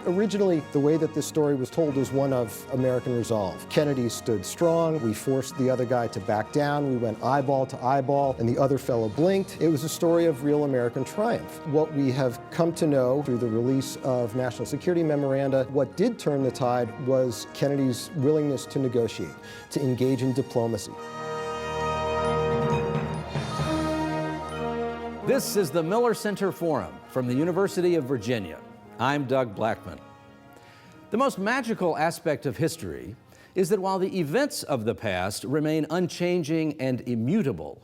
Originally, the way that this story was told was one of American resolve. Kennedy stood strong. We forced the other guy to back down. We went eyeball to eyeball, and the other fellow blinked. It was a story of real American triumph. What we have come to know through the release of national security memoranda, what did turn the tide was Kennedy's willingness to negotiate, to engage in diplomacy. This is the Miller Center Forum from the University of Virginia. I'm Doug Blackman. The most magical aspect of history is that while the events of the past remain unchanging and immutable,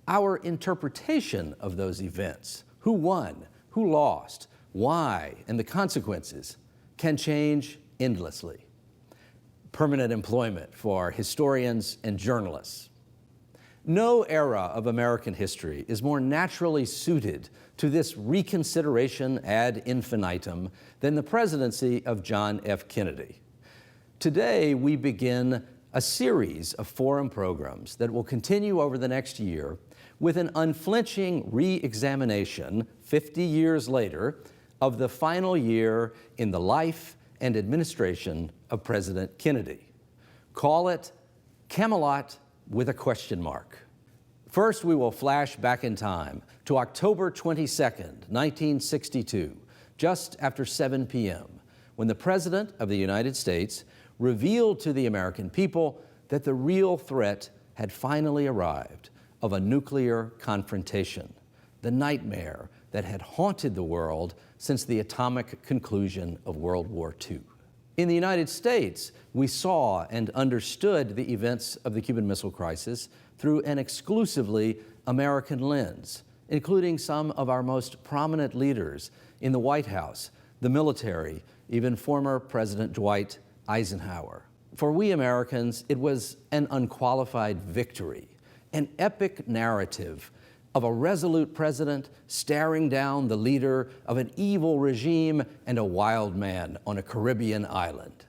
our interpretation of those events, who won, who lost, why, and the consequences, can change endlessly. Permanent employment for historians and journalists. No era of American history is more naturally suited to this reconsideration ad infinitum than the presidency of John F. Kennedy. Today, we begin a series of forum programs that will continue over the next year with an unflinching re-examination 50 years later of the final year in the life and administration of President Kennedy. Call it Camelot with a question mark. First, we will flash back in time to October 22nd, 1962, just after 7 p.m., when the President of the United States revealed to the American people that the real threat had finally arrived of a nuclear confrontation, the nightmare that had haunted the world since the atomic conclusion of World War II. In the United States, we saw and understood the events of the Cuban Missile Crisis through an exclusively American lens, including some of our most prominent leaders in the White House, the military, even former President Dwight Eisenhower. For we Americans, it was an unqualified victory, an epic narrative of a resolute president staring down the leader of an evil regime and a wild man on a Caribbean island.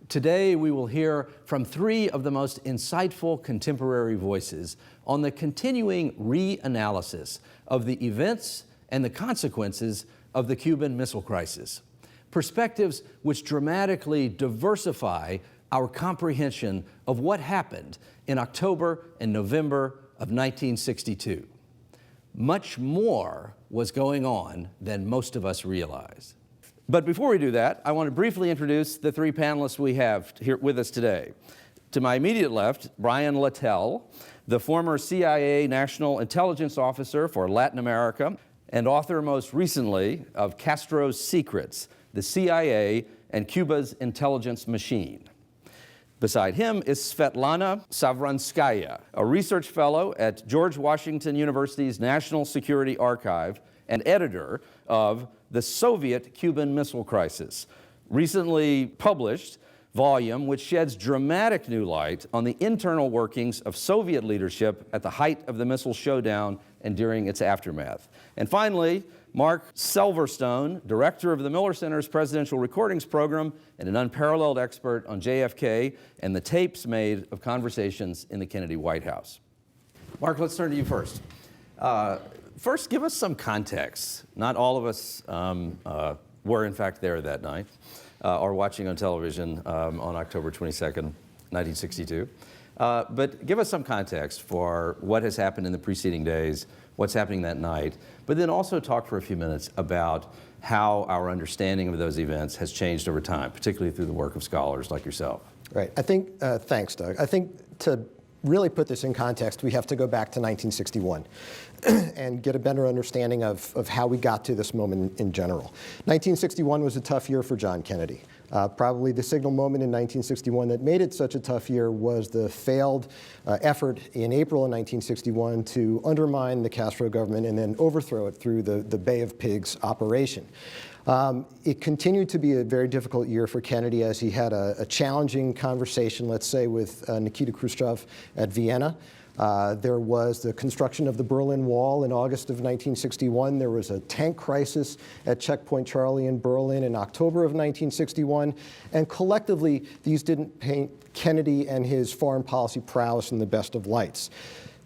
Today, we will hear from three of the most insightful contemporary voices on the continuing reanalysis of the events and the consequences of the Cuban Missile Crisis, perspectives which dramatically diversify our comprehension of what happened in October and November of 1962. Much more was going on than most of us realize. But before we do that, I want to briefly introduce the three panelists we have here with us today. To my immediate left, Brian Latell, the former CIA National Intelligence Officer for Latin America and author most recently of Castro's Secrets, the CIA and Cuba's Intelligence Machine. Beside him is Svetlana Savranskaya, a research fellow at George Washington University's National Security Archive and editor of The Soviet Cuban Missile Crisis, recently published volume which sheds dramatic new light on the internal workings of Soviet leadership at the height of the missile showdown and during its aftermath. And finally, Marc Selverstone, director of the Miller Center's Presidential Recordings Program and an unparalleled expert on JFK and the tapes made of conversations in the Kennedy White House. Marc, let's turn to you first. First, give us some context. Not all of us were, in fact, there that night or watching on television on October 22nd, 1962. But give us some context for what has happened in the preceding days, what's happening that night, but then also talk for a few minutes about how our understanding of those events has changed over time, particularly through the work of scholars like yourself. Right. I think, thanks, Doug. I think to really put this in context, we have to go back to 1961 and get a better understanding of how we got to this moment in general. 1961 was a tough year for John Kennedy. Probably the signal moment in 1961 that made it such a tough year was the failed effort in April of 1961 to undermine the Castro government and then overthrow it through the Bay of Pigs operation. It continued to be a very difficult year for Kennedy as he had a challenging conversation, let's say, with Nikita Khrushchev at Vienna. There was the construction of the Berlin Wall in August of 1961. There was a tank crisis at Checkpoint Charlie in Berlin in October of 1961. And collectively, these didn't paint Kennedy and his foreign policy prowess in the best of lights.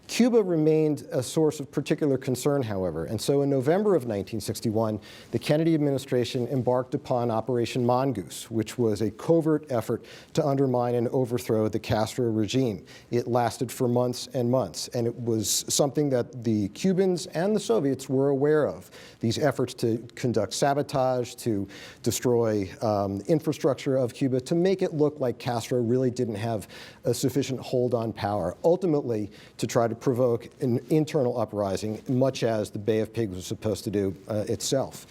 Cuba remained a source of particular concern, however, and so in November of 1961, the Kennedy administration embarked upon Operation Mongoose, which was a covert effort to undermine and overthrow the Castro regime. It lasted for months and months, and it was something that the Cubans and the Soviets were aware of. These efforts to conduct sabotage, to destroy infrastructure of Cuba, to make it look like Castro really didn't have a sufficient hold on power, ultimately to try to provoke an internal uprising, much as the Bay of Pigs was supposed to do itself.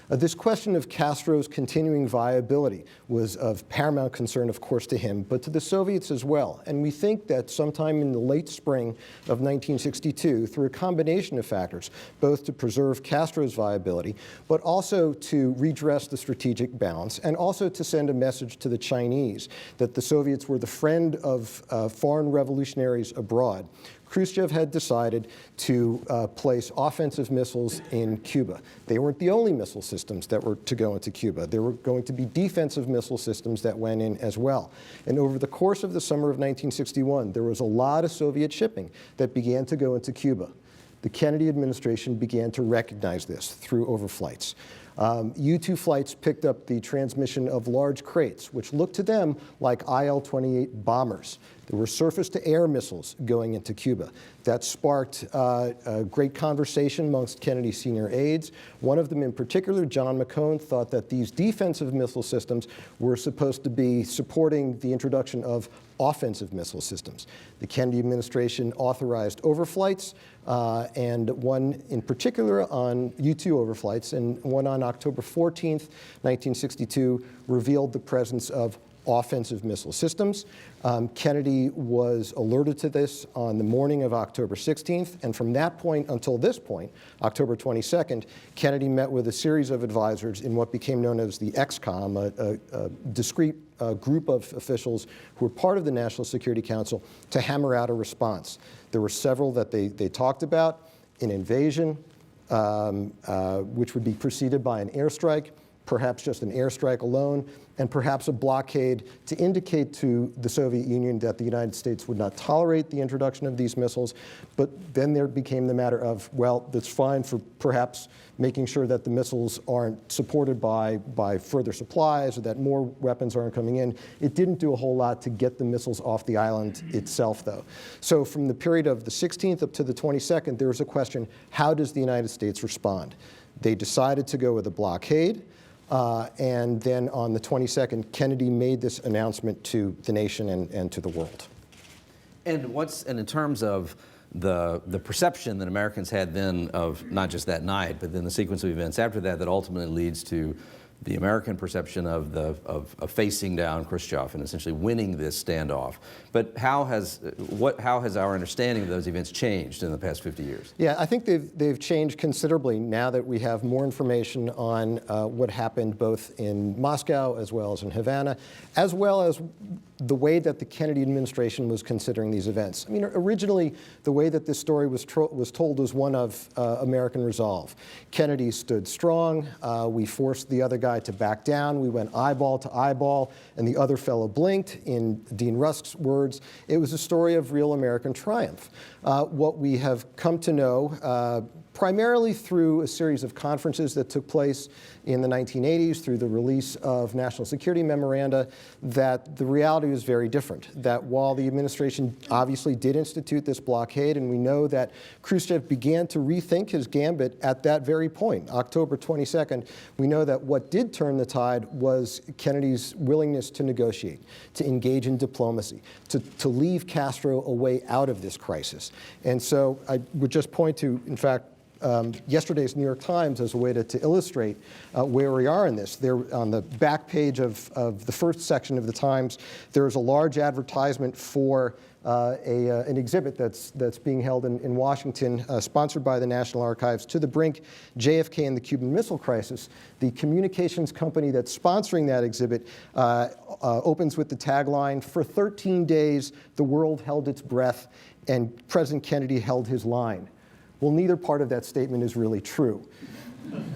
This question of Castro's continuing viability was of paramount concern, of course, to him, but to the Soviets as well. And we think that sometime in the late spring of 1962, through a combination of factors, both to preserve Castro's viability, but also to redress the strategic balance, and also to send a message to the Chinese that the Soviets were the friend of foreign revolutionaries abroad, Khrushchev had decided to place offensive missiles in Cuba. They weren't the only missile systems that were to go into Cuba. There were going to be defensive missile systems that went in as well. And over the course of the summer of 1961, there was a lot of Soviet shipping that began to go into Cuba. The Kennedy administration began to recognize this through overflights. U-2 flights picked up the transmission of large crates, which looked to them like IL-28 bombers. There were surface-to-air missiles going into Cuba. That sparked a great conversation amongst Kennedy's senior aides. One of them in particular, John McCone, thought that these defensive missile systems were supposed to be supporting the introduction of offensive missile systems. The Kennedy administration authorized overflights, and one in particular on U-2 overflights, and one on October 14th, 1962, revealed the presence of offensive missile systems. Kennedy was alerted to this on the morning of October 16th, and from that point until this point, October 22nd, Kennedy met with a series of advisors in what became known as the XCOM, a discrete group of officials who were part of the National Security Council, to hammer out a response. There were several that they talked about: an invasion, which would be preceded by an airstrike, perhaps just an airstrike alone, and perhaps a blockade to indicate to the Soviet Union that the United States would not tolerate the introduction of these missiles. But then there became the matter of, well, that's fine for perhaps making sure that the missiles aren't supported by further supplies, or that more weapons aren't coming in. It didn't do a whole lot to get the missiles off the island itself, though. So from the period of the 16th up to the 22nd, there was a question: how does the United States respond? They decided to go with a blockade. And then on the 22nd, Kennedy made this announcement to the nation and to the world. And in terms of the perception that Americans had then of not just that night, but then the sequence of events after that, that ultimately leads to the American perception of facing down Khrushchev and essentially winning this standoff. But how has our understanding of those events changed in the past 50 years? Yeah, I think they've changed considerably now that we have more information on what happened both in Moscow as well as in Havana, as well as the way that the Kennedy administration was considering these events. I mean, originally, the way that this story was told was one of American resolve. Kennedy stood strong. We forced the other guy to back down. We went eyeball to eyeball, and the other fellow blinked. In Dean Rusk's words, it was a story of real American triumph. What we have come to know, primarily through a series of conferences that took place in the 1980s, through the release of national security memoranda, that the reality was very different. That while the administration obviously did institute this blockade, and we know that Khrushchev began to rethink his gambit at that very point, October 22nd, we know that what did turn the tide was Kennedy's willingness to negotiate, to engage in diplomacy, to leave Castro a way out of this crisis. And so I would just point to, in fact, yesterday's New York Times as a way to illustrate where we are in this. There, on the back page of the first section of the Times, there's a large advertisement for an exhibit that's being held in Washington, sponsored by the National Archives, To the Brink, JFK and the Cuban Missile Crisis. The communications company that's sponsoring that exhibit opens with the tagline, "For 13 days, the world held its breath, and President Kennedy held his line." Well, neither part of that statement is really true,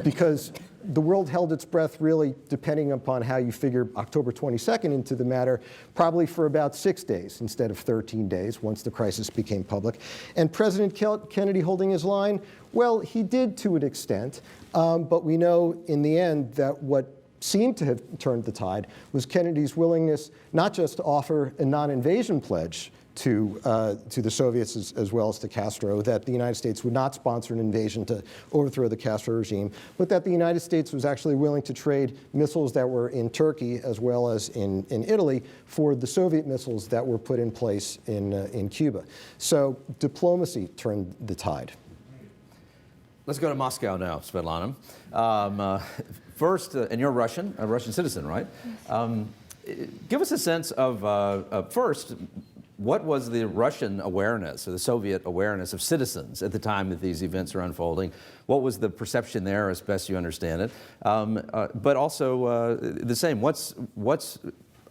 because the world held its breath, really, depending upon how you figure October 22nd into the matter, probably for about 6 days instead of 13 days once the crisis became public. And President Kennedy holding his line, well, he did to an extent, but we know in the end that what seemed to have turned the tide was Kennedy's willingness not just to offer a non-invasion pledge to the Soviets as well as to Castro, that the United States would not sponsor an invasion to overthrow the Castro regime, but that the United States was actually willing to trade missiles that were in Turkey as well as in Italy for the Soviet missiles that were put in place in Cuba. So diplomacy turned the tide. Let's go to Moscow now, Svetlana. First, and you're Russian, a Russian citizen, right? Give us a sense of first, what was the Russian awareness or the Soviet awareness of citizens at the time that these events are unfolding? What was the perception there, as best you understand it? But also the same, what's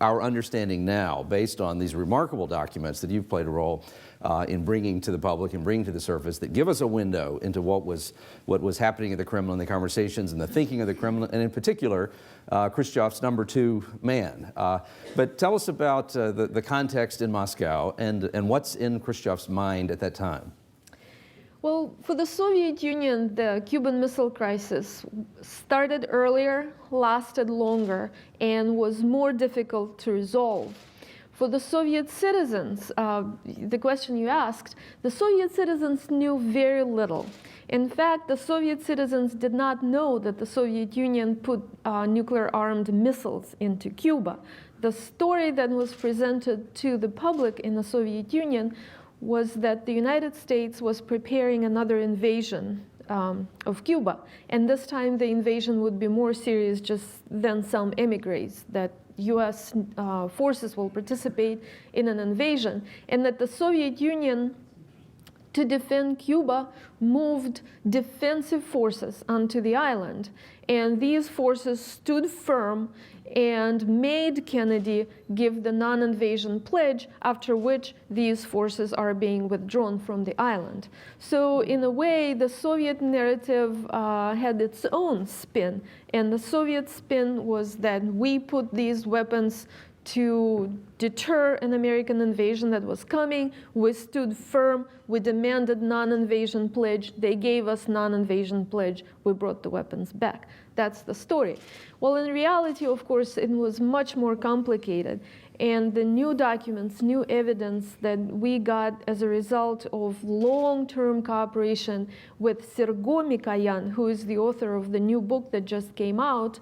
our understanding now, based on these remarkable documents that you've played a role in bringing to the public and bringing to the surface, that give us a window into what was happening at the Kremlin, the conversations and the thinking of the Kremlin, and in particular, Khrushchev's number 2 man. But tell us about the context in Moscow and what's in Khrushchev's mind at that time. Well, for the Soviet Union, the Cuban Missile Crisis started earlier, lasted longer, and was more difficult to resolve. For the Soviet citizens, the question you asked, the Soviet citizens knew very little. In fact, the Soviet citizens did not know that the Soviet Union put nuclear-armed missiles into Cuba. The story that was presented to the public in the Soviet Union was that the United States was preparing another invasion of Cuba. And this time the invasion would be more serious just than some emigres, that US forces will participate in an invasion, and that the Soviet Union, to defend Cuba, moved defensive forces onto the island. And these forces stood firm and made Kennedy give the non-invasion pledge, after which these forces are being withdrawn from the island. So in a way, the Soviet narrative had its own spin. And the Soviet spin was that we put these weapons to deter an American invasion that was coming. We stood firm. We demanded non-invasion pledge. They gave us non-invasion pledge. We brought the weapons back. That's the story. Well, in reality, of course, it was much more complicated. And the new documents, new evidence that we got as a result of long-term cooperation with Sergo Mikoyan, who is the author of the new book that just came out.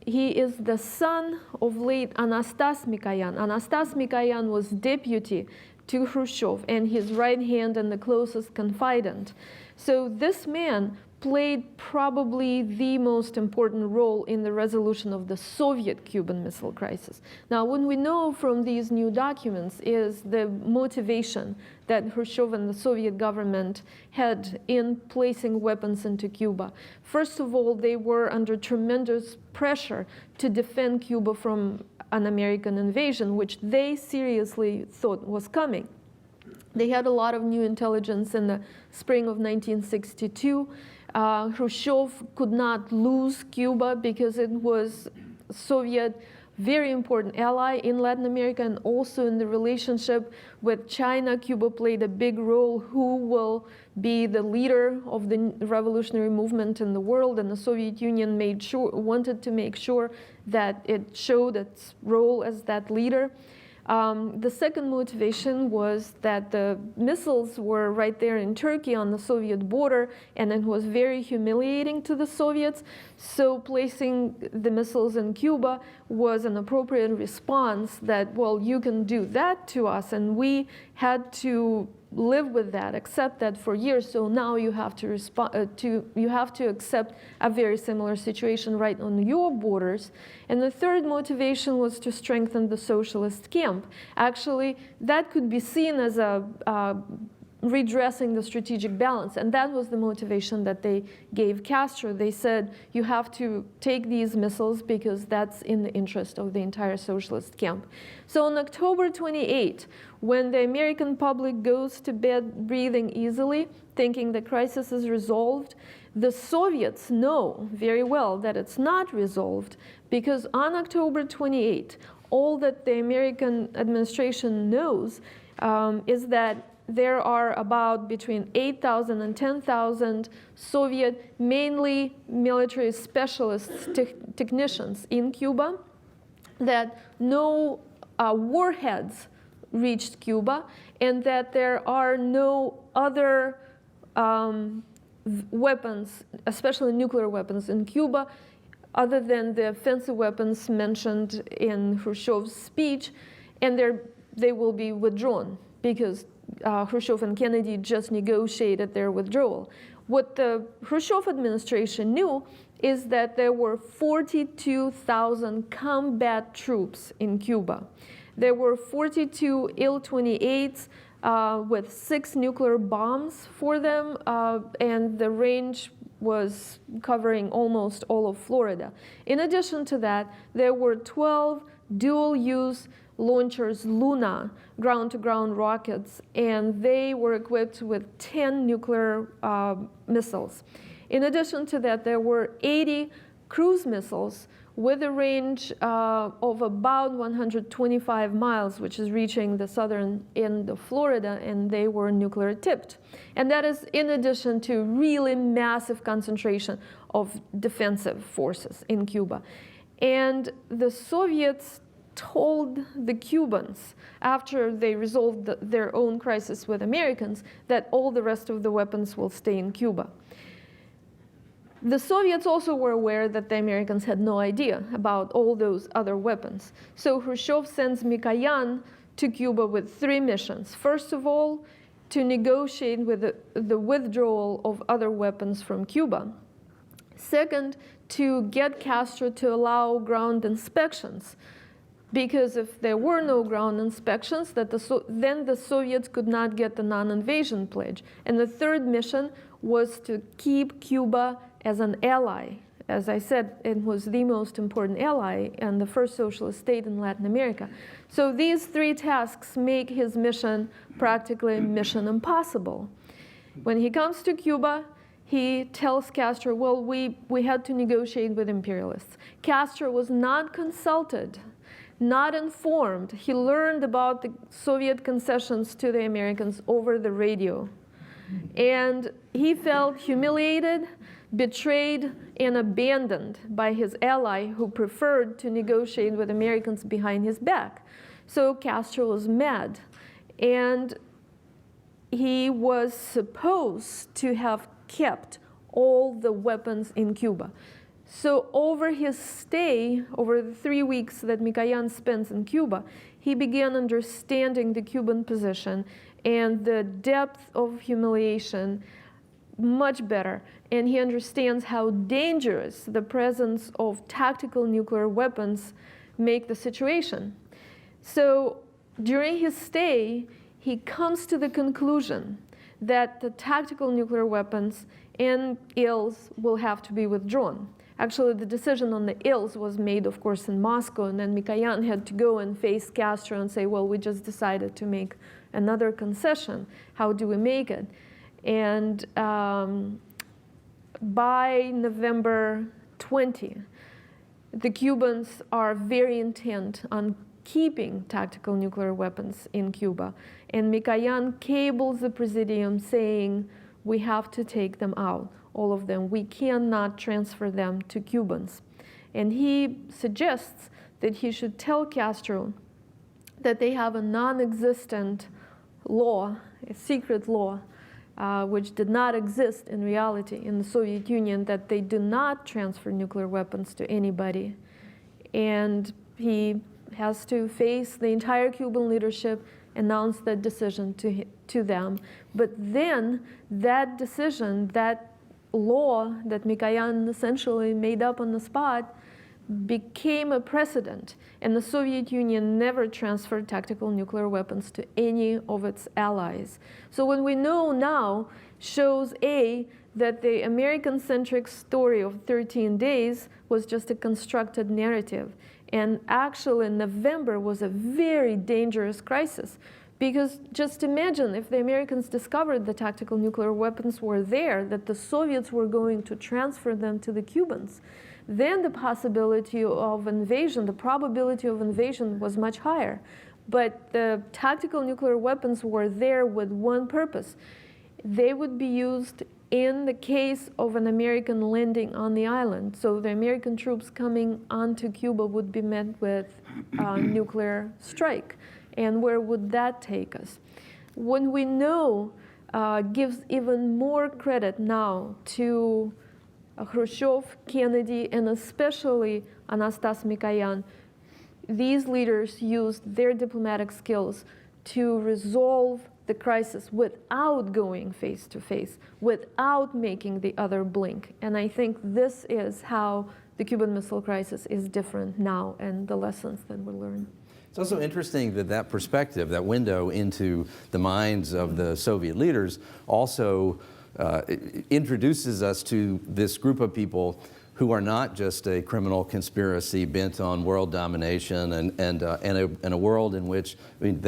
He is the son of late Anastas Mikoyan. Anastas Mikoyan was deputy to Khrushchev and his right hand and the closest confidant. So this man played probably the most important role in the resolution of the Soviet Cuban Missile Crisis. Now, what we know from these new documents is the motivation that Khrushchev and the Soviet government had in placing weapons into Cuba. First of all, they were under tremendous pressure to defend Cuba from an American invasion, which they seriously thought was coming. They had a lot of new intelligence in the spring of 1962. Khrushchev could not lose Cuba because it was a Soviet very important ally in Latin America, and also in the relationship with China. Cuba played a big role. Who will be the leader of the revolutionary movement in the world? And the Soviet Union wanted to make sure that it showed its role as that leader. The second motivation was that the missiles were right there in Turkey on the Soviet border, and it was very humiliating to the Soviets. So placing the missiles in Cuba was an appropriate response that, well, you can do that to us, and we had to live with that, accept that for years. So now you have to accept a very similar situation right on your borders. And the third motivation was to strengthen the socialist camp. Actually, that could be seen as a redressing the strategic balance. And that was the motivation that they gave Castro. They said, you have to take these missiles because that's in the interest of the entire socialist camp. So on October 28, when the American public goes to bed breathing easily, thinking the crisis is resolved, the Soviets know very well that it's not resolved, because on October 28, all that the American administration knows is that there are about between 8,000 and 10,000 Soviet, mainly military specialists, technicians in Cuba, that no warheads reached Cuba, and that there are no other weapons, especially nuclear weapons in Cuba, other than the offensive weapons mentioned in Khrushchev's speech, and they will be withdrawn because Khrushchev and Kennedy just negotiated their withdrawal. What the Khrushchev administration knew is that there were 42,000 combat troops in Cuba. There were 42 Il-28s with 6 nuclear bombs for them, and the range was covering almost all of Florida. In addition to that, there were 12 dual-use launchers, Luna, ground-to-ground rockets, and they were equipped with 10 nuclear missiles. In addition to that, there were 80 cruise missiles with a range of about 125 miles, which is reaching the southern end of Florida, and they were nuclear tipped. And that is in addition to really massive concentration of defensive forces in Cuba. And the Soviets told the Cubans, after they resolved their own crisis with Americans, that all the rest of the weapons will stay in Cuba. The Soviets also were aware that the Americans had no idea about all those other weapons. So Khrushchev sends Mikoyan to Cuba with 3 missions. First of all, to negotiate with the withdrawal of other weapons from Cuba. Second, to get Castro to allow ground inspections, because if there were no ground inspections, then the Soviets could not get the non-invasion pledge. And the third mission was to keep Cuba as an ally. As I said, it was the most important ally and the first socialist state in Latin America. So these 3 tasks make his mission practically mission impossible. When he comes to Cuba, he tells Castro, well, we had to negotiate with imperialists. Castro was not consulted, not informed. He learned about the Soviet concessions to the Americans over the radio. And he felt humiliated, betrayed, and abandoned by his ally, who preferred to negotiate with Americans behind his back. So Castro was mad. And he was supposed to have kept all the weapons in Cuba. So over his stay, over the 3 weeks that Mikoyan spends in Cuba, he began understanding the Cuban position and the depth of humiliation much better. And he understands how dangerous the presence of tactical nuclear weapons make the situation. So during his stay, he comes to the conclusion that the tactical nuclear weapons and ILs will have to be withdrawn. Actually, the decision on the ILs was made, of course, in Moscow, and then Mikoyan had to go and face Castro and say, well, we just decided to make another concession. How do we make it? And by November 20, the Cubans are very intent on keeping tactical nuclear weapons in Cuba. And Mikoyan cables the Presidium saying, we have to take them out, all of them. We cannot transfer them to Cubans. And he suggests that he should tell Castro that they have a non-existent law, a secret law, which did not exist in reality in the Soviet Union, that they do not transfer nuclear weapons to anybody. And he has to face the entire Cuban leadership, announce that decision to them. But then that decision, that law that Mikoyan essentially made up on the spot, became a precedent, and the Soviet Union never transferred tactical nuclear weapons to any of its allies. So what we know now shows, A, that the American-centric story of 13 days was just a constructed narrative. And actually, November was a very dangerous crisis. Because just imagine if the Americans discovered the tactical nuclear weapons were there, that the Soviets were going to transfer them to the Cubans. Then the possibility of invasion, the probability of invasion was much higher. But the tactical nuclear weapons were there with one purpose. They would be used in the case of an American landing on the island. So the American troops coming onto Cuba would be met with a nuclear strike. And where would that take us? When we know gives even more credit now to Khrushchev, Kennedy, and especially Anastas Mikoyan. These leaders used their diplomatic skills to resolve the crisis without going face to face, without making the other blink. And I think this is how the Cuban Missile Crisis is different now and the lessons that we learned. It's also interesting that that perspective, that window into the minds of the Soviet leaders also introduces us to this group of people who are not just a criminal conspiracy bent on world domination and a world in which, I mean,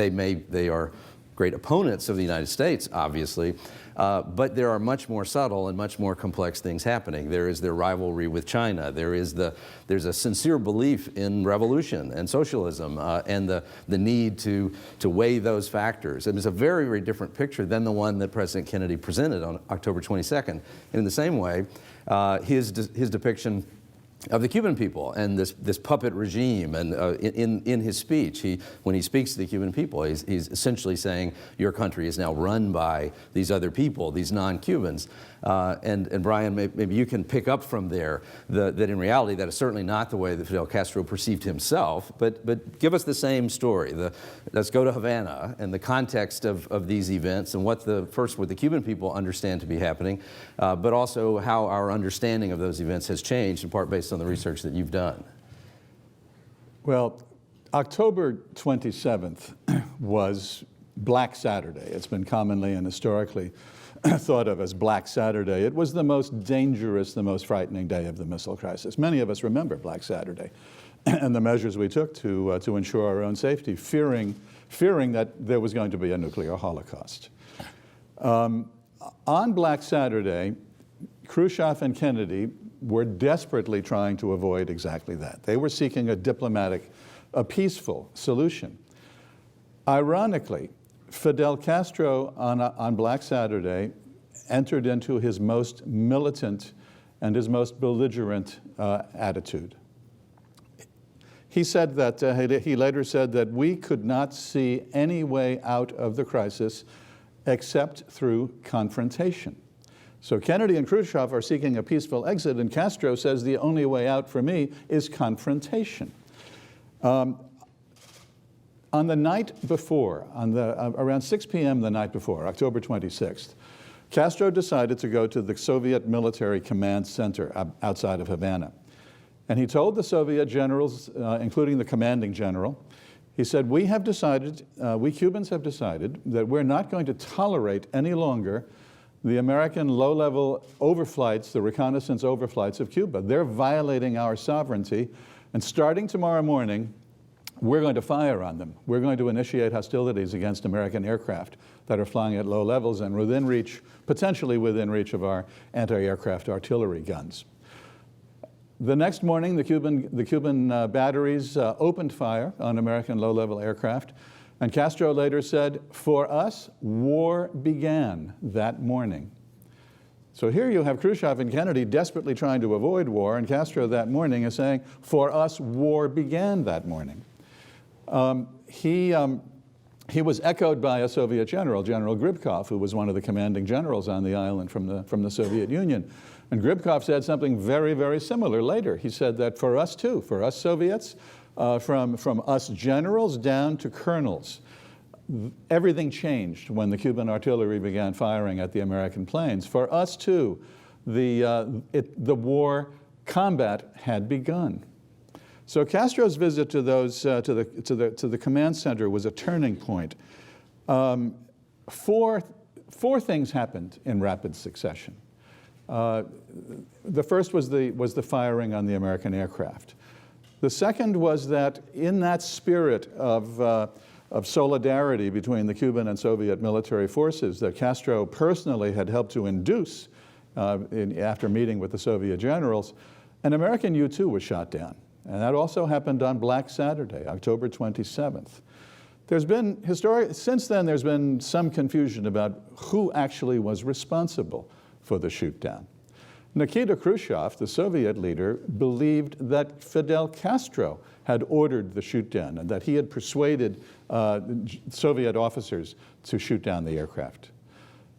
they are great opponents of the United States, obviously, but there are much more subtle and much more complex things happening. There is their rivalry with China. There's a sincere belief in revolution and socialism and the need to weigh those factors. And it's a very, very different picture than the one that President Kennedy presented on October 22nd. And in the same way, his depiction of the Cuban people and this puppet regime, and in his speech, when he speaks to the Cuban people, he's essentially saying your country is now run by these other people, these non-Cubans. And Brian, maybe you can pick up from there that in reality that is certainly not the way that Fidel Castro perceived himself, but give us the same story. Let's go to Havana and the context of these events and what the Cuban people understand to be happening, but also how our understanding of those events has changed, in part based on the research that you've done. Well, October 27th was Black Saturday. It's been commonly and historically thought of as Black Saturday. It was the most dangerous, the most frightening day of the missile crisis. Many of us remember Black Saturday and the measures we took to ensure our own safety, fearing that there was going to be a nuclear holocaust. On Black Saturday, Khrushchev and Kennedy were desperately trying to avoid exactly that. They were seeking a peaceful solution. Ironically, Fidel Castro on Black Saturday entered into his most militant and his most belligerent attitude. He said that, he later said that we could not see any way out of the crisis except through confrontation. So Kennedy and Khrushchev are seeking a peaceful exit, and Castro says the only way out for me is confrontation. On the night before, around 6 p.m. the night before, October 26th, Castro decided to go to the Soviet Military Command Center outside of Havana. And he told the Soviet generals, including the commanding general, he said, we Cubans have decided that we're not going to tolerate any longer the American low-level overflights, the reconnaissance overflights of Cuba. They're violating our sovereignty, and starting tomorrow morning, we're going to fire on them. We're going to initiate hostilities against American aircraft that are flying at low levels and potentially within reach of our anti-aircraft artillery guns. The next morning, the Cuban batteries opened fire on American low-level aircraft, and Castro later said, for us, war began that morning. So here you have Khrushchev and Kennedy desperately trying to avoid war, and Castro that morning is saying, for us, war began that morning. He was echoed by a Soviet general, General Gribkov, who was one of the commanding generals on the island from the Soviet Union. And Gribkov said something very, very similar later. He said that for us too, for us Soviets, from us generals down to colonels, everything changed when the Cuban artillery began firing at the American planes. For us too, the war combat had begun. So Castro's visit to the command center was a turning point. Four things happened in rapid succession. The first was the firing on the American aircraft. The second was that in that spirit of solidarity between the Cuban and Soviet military forces that Castro personally had helped to induce after meeting with the Soviet generals, an American U-2 was shot down. And that also happened on Black Saturday, October 27th. Since then, there's been some confusion about who actually was responsible for the shoot-down. Nikita Khrushchev, the Soviet leader, believed that Fidel Castro had ordered the shoot-down and that he had persuaded Soviet officers to shoot down the aircraft.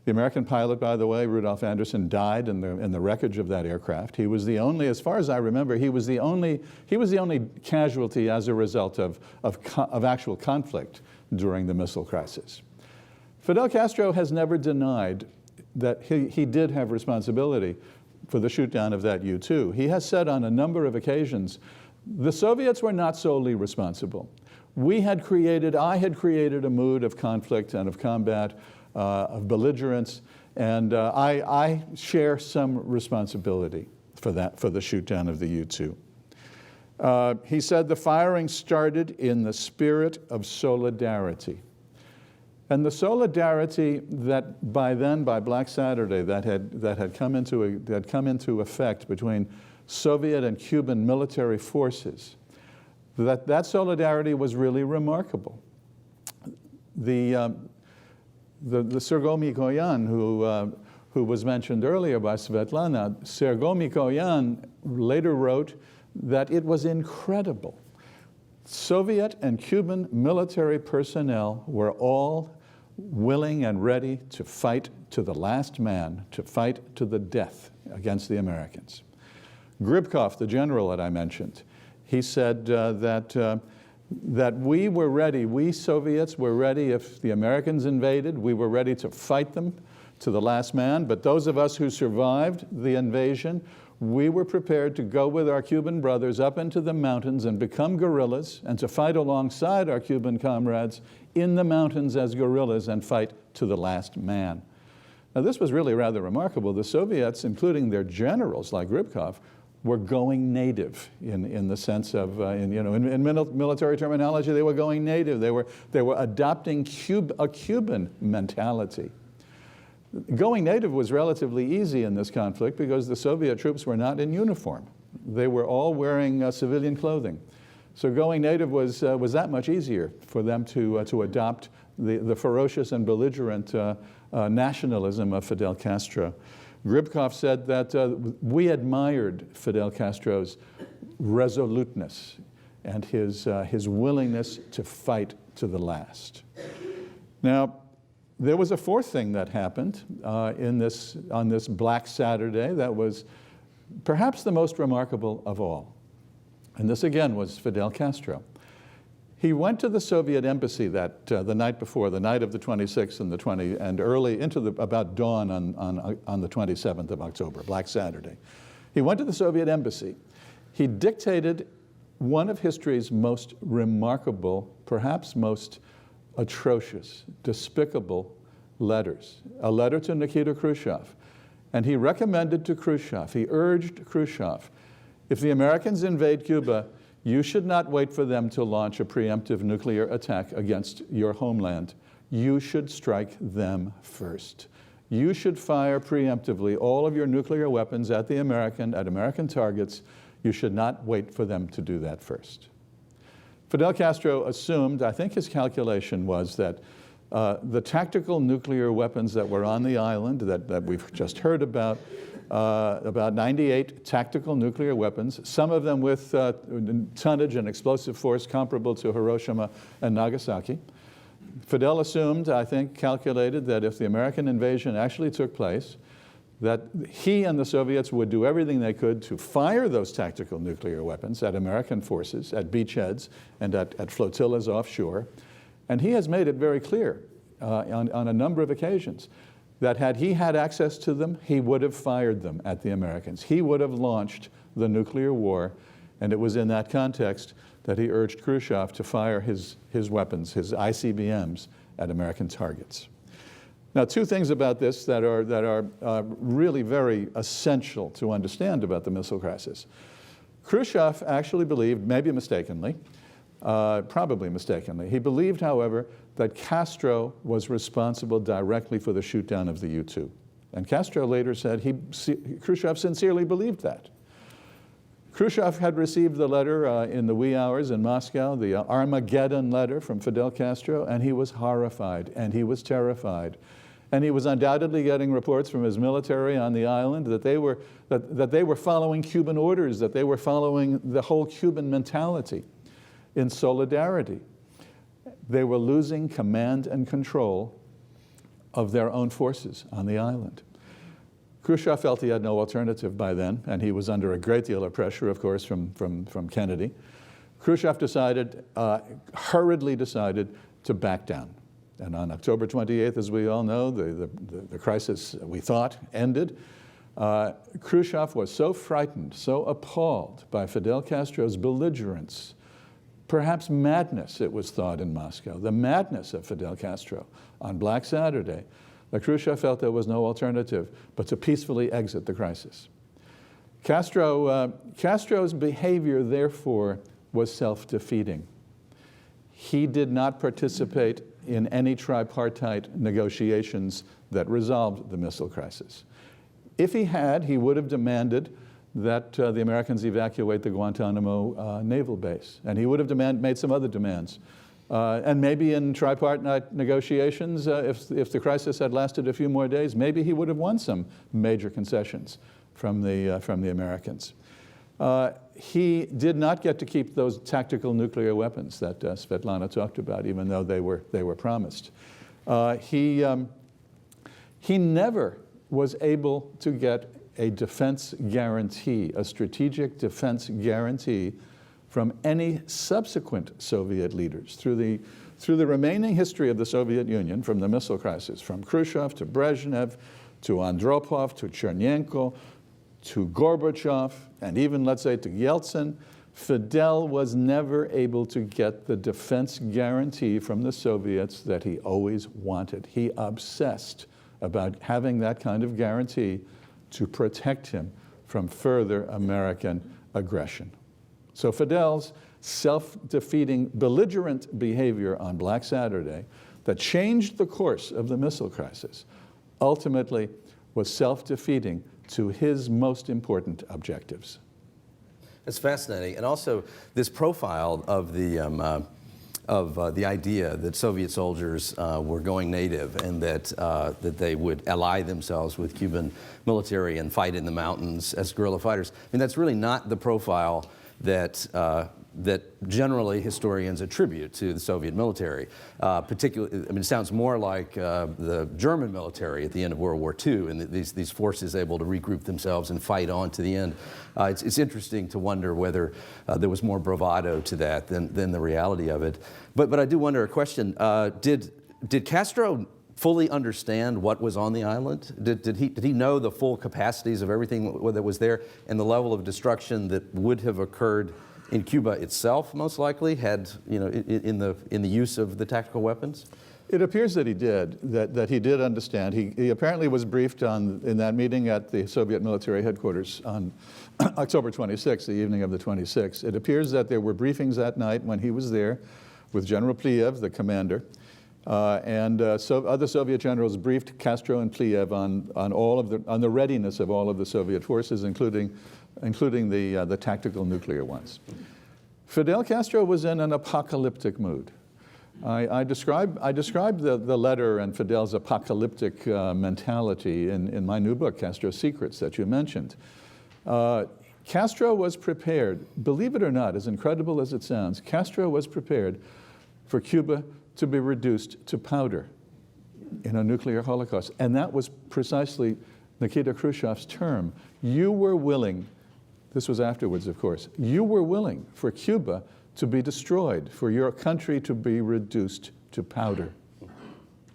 The American pilot, by the way, Rudolf Anderson, died in the wreckage of that aircraft. He was the only, as far as I remember, he was the only casualty as a result of actual conflict during the missile crisis. Fidel Castro has never denied that he did have responsibility for the shoot-down of that U-2. He has said on a number of occasions, the Soviets were not solely responsible. I had created a mood of conflict and of combat, of belligerence, and I share some responsibility for the shoot-down of the U-2. He said the firing started in the spirit of solidarity. And the solidarity that by Black Saturday, that had come into effect between Soviet and Cuban military forces, that solidarity was really remarkable. The Sergei Mikoyan, who was mentioned earlier by Svetlana, Sergei Mikoyan later wrote that it was incredible. Soviet and Cuban military personnel were all willing and ready to fight to the last man, to fight to the death against the Americans. Gribkov, the general that I mentioned, he said that we were ready, we Soviets were ready if the Americans invaded, we were ready to fight them to the last man, but those of us who survived the invasion, we were prepared to go with our Cuban brothers up into the mountains and become guerrillas and to fight alongside our Cuban comrades in the mountains as guerrillas and fight to the last man. Now this was really rather remarkable. The Soviets, including their generals like Gribkov, were going native in the sense of, in military terminology, they were going native. They were adopting a Cuban mentality. Going native was relatively easy in this conflict because the Soviet troops were not in uniform. They were all wearing civilian clothing. So going native was that much easier for them to adopt the ferocious and belligerent nationalism of Fidel Castro. Gribkov said that we admired Fidel Castro's resoluteness and his willingness to fight to the last. Now, there was a fourth thing that happened on this Black Saturday that was perhaps the most remarkable of all. And this again was Fidel Castro. He went to the Soviet embassy the night before, the night of the 26th and early into about dawn on the 27th of October, Black Saturday. He went to the Soviet embassy. He dictated one of history's most remarkable, perhaps most atrocious, despicable letters, a letter to Nikita Khrushchev. And he recommended to Khrushchev, he urged Khrushchev, if the Americans invade Cuba, you should not wait for them to launch a preemptive nuclear attack against your homeland. You should strike them first. You should fire preemptively all of your nuclear weapons at American targets. You should not wait for them to do that first. Fidel Castro assumed, I think his calculation was that the tactical nuclear weapons that were on the island that we've just heard about 98 tactical nuclear weapons, some of them with tonnage and explosive force comparable to Hiroshima and Nagasaki. Fidel assumed, I think, calculated that if the American invasion actually took place, that he and the Soviets would do everything they could to fire those tactical nuclear weapons at American forces, at beachheads, and at flotillas offshore. And he has made it very clear on a number of occasions that had he had access to them, he would have fired them at the Americans. He would have launched the nuclear war. And it was in that context that he urged Khrushchev to fire his weapons, his ICBMs, at American targets. Now, two things about this that are really very essential to understand about the missile crisis. Khrushchev actually believed, maybe mistakenly, probably mistakenly, he believed, however, that Castro was responsible directly for the shoot-down of the U-2. And Castro later said Khrushchev sincerely believed that. Khrushchev had received the letter in the wee hours in Moscow, the Armageddon letter from Fidel Castro, and he was horrified and he was terrified. And he was undoubtedly getting reports from his military on the island that they were following Cuban orders, that they were following the whole Cuban mentality in solidarity. They were losing command and control of their own forces on the island. Khrushchev felt he had no alternative by then, and he was under a great deal of pressure, of course, from Kennedy. Khrushchev hurriedly decided to back down. And on October 28th, as we all know, the crisis, we thought, ended. Khrushchev was so frightened, so appalled by Fidel Castro's belligerence, perhaps madness, it was thought in Moscow, the madness of Fidel Castro on Black Saturday, that Khrushchev felt there was no alternative but to peacefully exit the crisis. Castro's behavior, therefore, was self-defeating. He did not participate in any tripartite negotiations that resolved the missile crisis. If he had, he would have demanded that the Americans evacuate the Guantanamo naval base, and he would have made some other demands. And maybe in tripartite negotiations, if the crisis had lasted a few more days, maybe he would have won some major concessions from the Americans. He did not get to keep those tactical nuclear weapons that Svetlana talked about, even though they were promised. He never was able to get a defense guarantee, a strategic defense guarantee, from any subsequent Soviet leaders through the remaining history of the Soviet Union, from the missile crisis, from Khrushchev to Brezhnev to Andropov to Chernenko to Gorbachev, and even, let's say, to Yeltsin. Fidel was never able to get the defense guarantee from the Soviets that he always wanted. He obsessed about having that kind of guarantee to protect him from further American aggression. So Fidel's self-defeating, belligerent behavior on Black Saturday that changed the course of the missile crisis ultimately was self-defeating to his most important objectives. It's fascinating, and also this profile of the idea that Soviet soldiers were going native and that they would ally themselves with Cuban military and fight in the mountains as guerrilla fighters. I mean, that's really not the profile that generally historians attribute to the Soviet military. Particularly, I mean, it sounds more like the German military at the end of World War II, and these forces able to regroup themselves and fight on to the end. It's interesting to wonder whether there was more bravado to that than the reality of it. But I do wonder a question: did Castro fully understand what was on the island? Did he know the full capacities of everything that was there and the level of destruction that would have occurred in Cuba itself, most likely, had, you know, in the use of the tactical weapons? It appears that he did, that he did understand. He apparently was briefed in that meeting at the Soviet military headquarters on October 26th, the evening of the 26th. It appears that there were briefings that night when he was there with General Pliev, the commander, so other Soviet generals briefed Castro and Pliev on the readiness of all of the Soviet forces, including the tactical nuclear ones. Fidel Castro was in an apocalyptic mood. I describe the letter and Fidel's apocalyptic mentality in my new book, Castro's Secrets, that you mentioned. Castro was prepared, believe it or not, as incredible as it sounds, Castro was prepared for Cuba to be reduced to powder in a nuclear holocaust. And that was precisely Nikita Khrushchev's term. You were willing, this was afterwards, of course, you were willing for Cuba to be destroyed, for your country to be reduced to powder.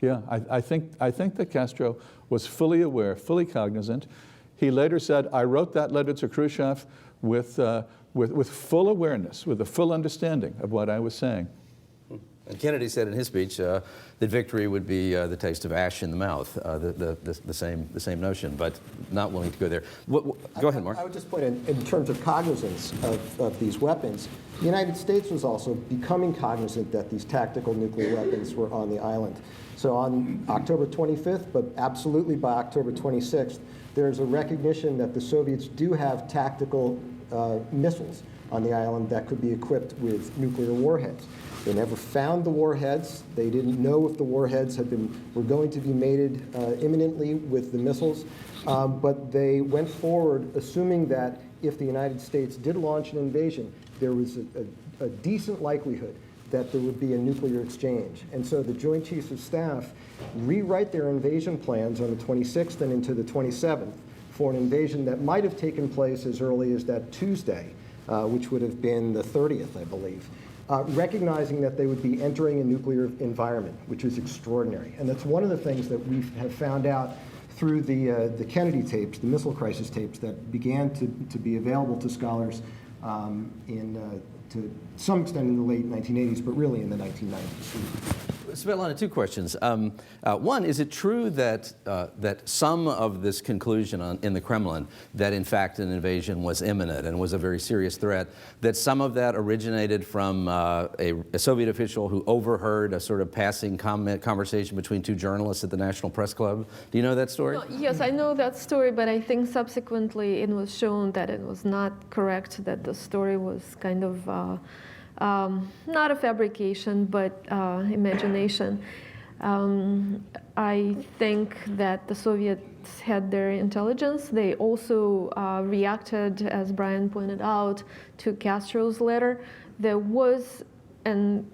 Yeah, I think that Castro was fully aware, fully cognizant. He later said, I wrote that letter to Khrushchev with with full awareness, with a full understanding of what I was saying. And Kennedy said in his speech that victory would be the taste of ash in the mouth, the same notion, but not willing to go there. Go ahead, Mark. I would just point in terms of cognizance of these weapons, the United States was also becoming cognizant that these tactical nuclear weapons were on the island. So on October 25th, but absolutely by October 26th, there's a recognition that the Soviets do have tactical missiles on the island that could be equipped with nuclear warheads. They never found the warheads. They didn't know if the warheads were going to be mated imminently with the missiles, but they went forward assuming that if the United States did launch an invasion, there was a decent likelihood that there would be a nuclear exchange. And so the Joint Chiefs of Staff rewrite their invasion plans on the 26th and into the 27th for an invasion that might have taken place as early as that Tuesday, which would have been the 30th, I believe. Recognizing that they would be entering a nuclear environment, which is extraordinary. And that's one of the things that we have found out through the Kennedy tapes, the missile crisis tapes that began to be available to scholars to some extent in the late 1980s, but really in the 1990s. Svetlana, two questions. One, is it true that some of this conclusion in the Kremlin that in fact an invasion was imminent and was a very serious threat, that some of that originated from a Soviet official who overheard a sort of passing conversation between two journalists at the National Press Club? Do you know that story? Yes, I know that story, but I think subsequently it was shown that it was not correct, that the story was kind of not a fabrication, but imagination. I think that the Soviets had their intelligence. They also reacted, as Brian pointed out, to Castro's letter. There was an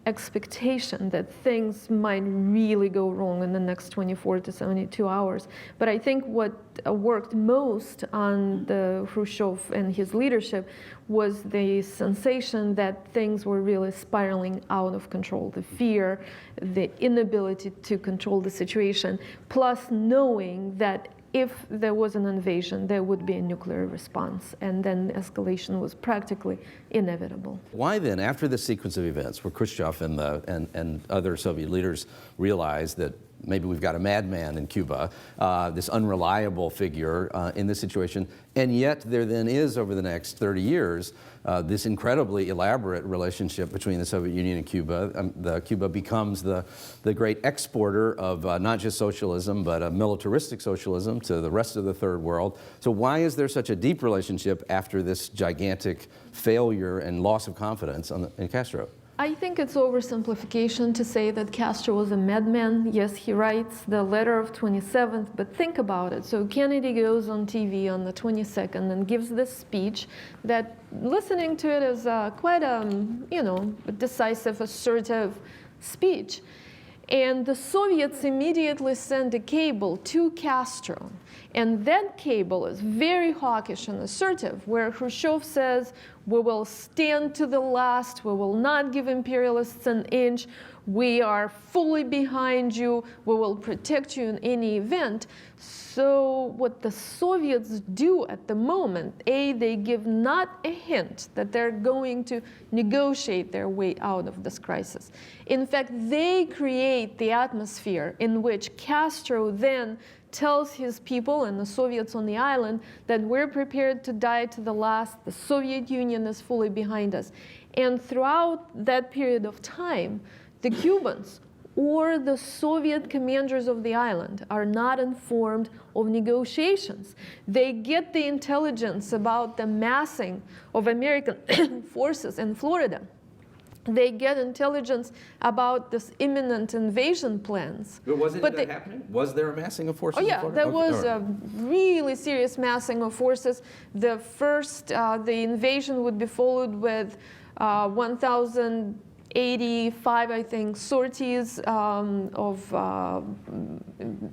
expectation that things might really go wrong in the next 24 to 72 hours. But I think what worked most on the Khrushchev and his leadership was the sensation that things were really spiraling out of control, the fear, the inability to control the situation, plus knowing that if there was an invasion, there would be a nuclear response, and then escalation was practically inevitable. Why then, after this sequence of events where Khrushchev and other Soviet leaders realized that maybe we've got a madman in Cuba, this unreliable figure in this situation, and yet there then is, over the next 30 years, this incredibly elaborate relationship between the Soviet Union and Cuba. Cuba becomes the great exporter of not just socialism, but a militaristic socialism to the rest of the third world. So why is there such a deep relationship after this gigantic failure and loss of confidence in Castro? I think it's oversimplification to say that Castro was a madman. Yes, he writes the letter of 27th, but think about it. So Kennedy goes on TV on the 22nd and gives this speech that, listening to it, is quite a decisive, assertive speech. And the Soviets immediately send a cable to Castro. And that cable is very hawkish and assertive, where Khrushchev says, we will stand to the last, we will not give imperialists an inch, we are fully behind you, we will protect you in any event. So what the Soviets do at the moment, they give not a hint that they're going to negotiate their way out of this crisis. In fact, they create the atmosphere in which Castro then tells his people and the Soviets on the island that we're prepared to die to the last, the Soviet Union is fully behind us. And throughout that period of time, the Cubans or the Soviet commanders of the island are not informed of negotiations. They get the intelligence about the massing of American forces in Florida. They get intelligence about this imminent invasion plans. But wasn't that happening? Was there a massing of forces? Oh yeah, there was a really serious massing of forces. The first, the invasion would be followed with 1,085, I think, sorties of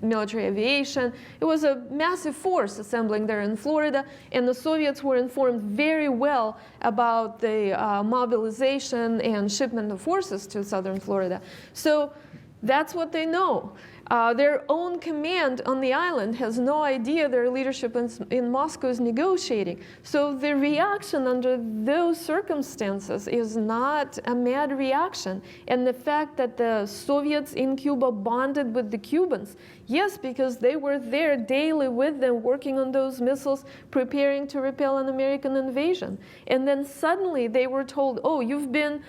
military aviation. It was a massive force assembling there in Florida, and the Soviets were informed very well about the mobilization and shipment of forces to southern Florida. So that's what they know. Their own command on the island has no idea their leadership in Moscow is negotiating. So the reaction under those circumstances is not a mad reaction. And the fact that the Soviets in Cuba bonded with the Cubans, yes, because they were there daily with them, working on those missiles, preparing to repel an American invasion. And then suddenly they were told, oh, you've been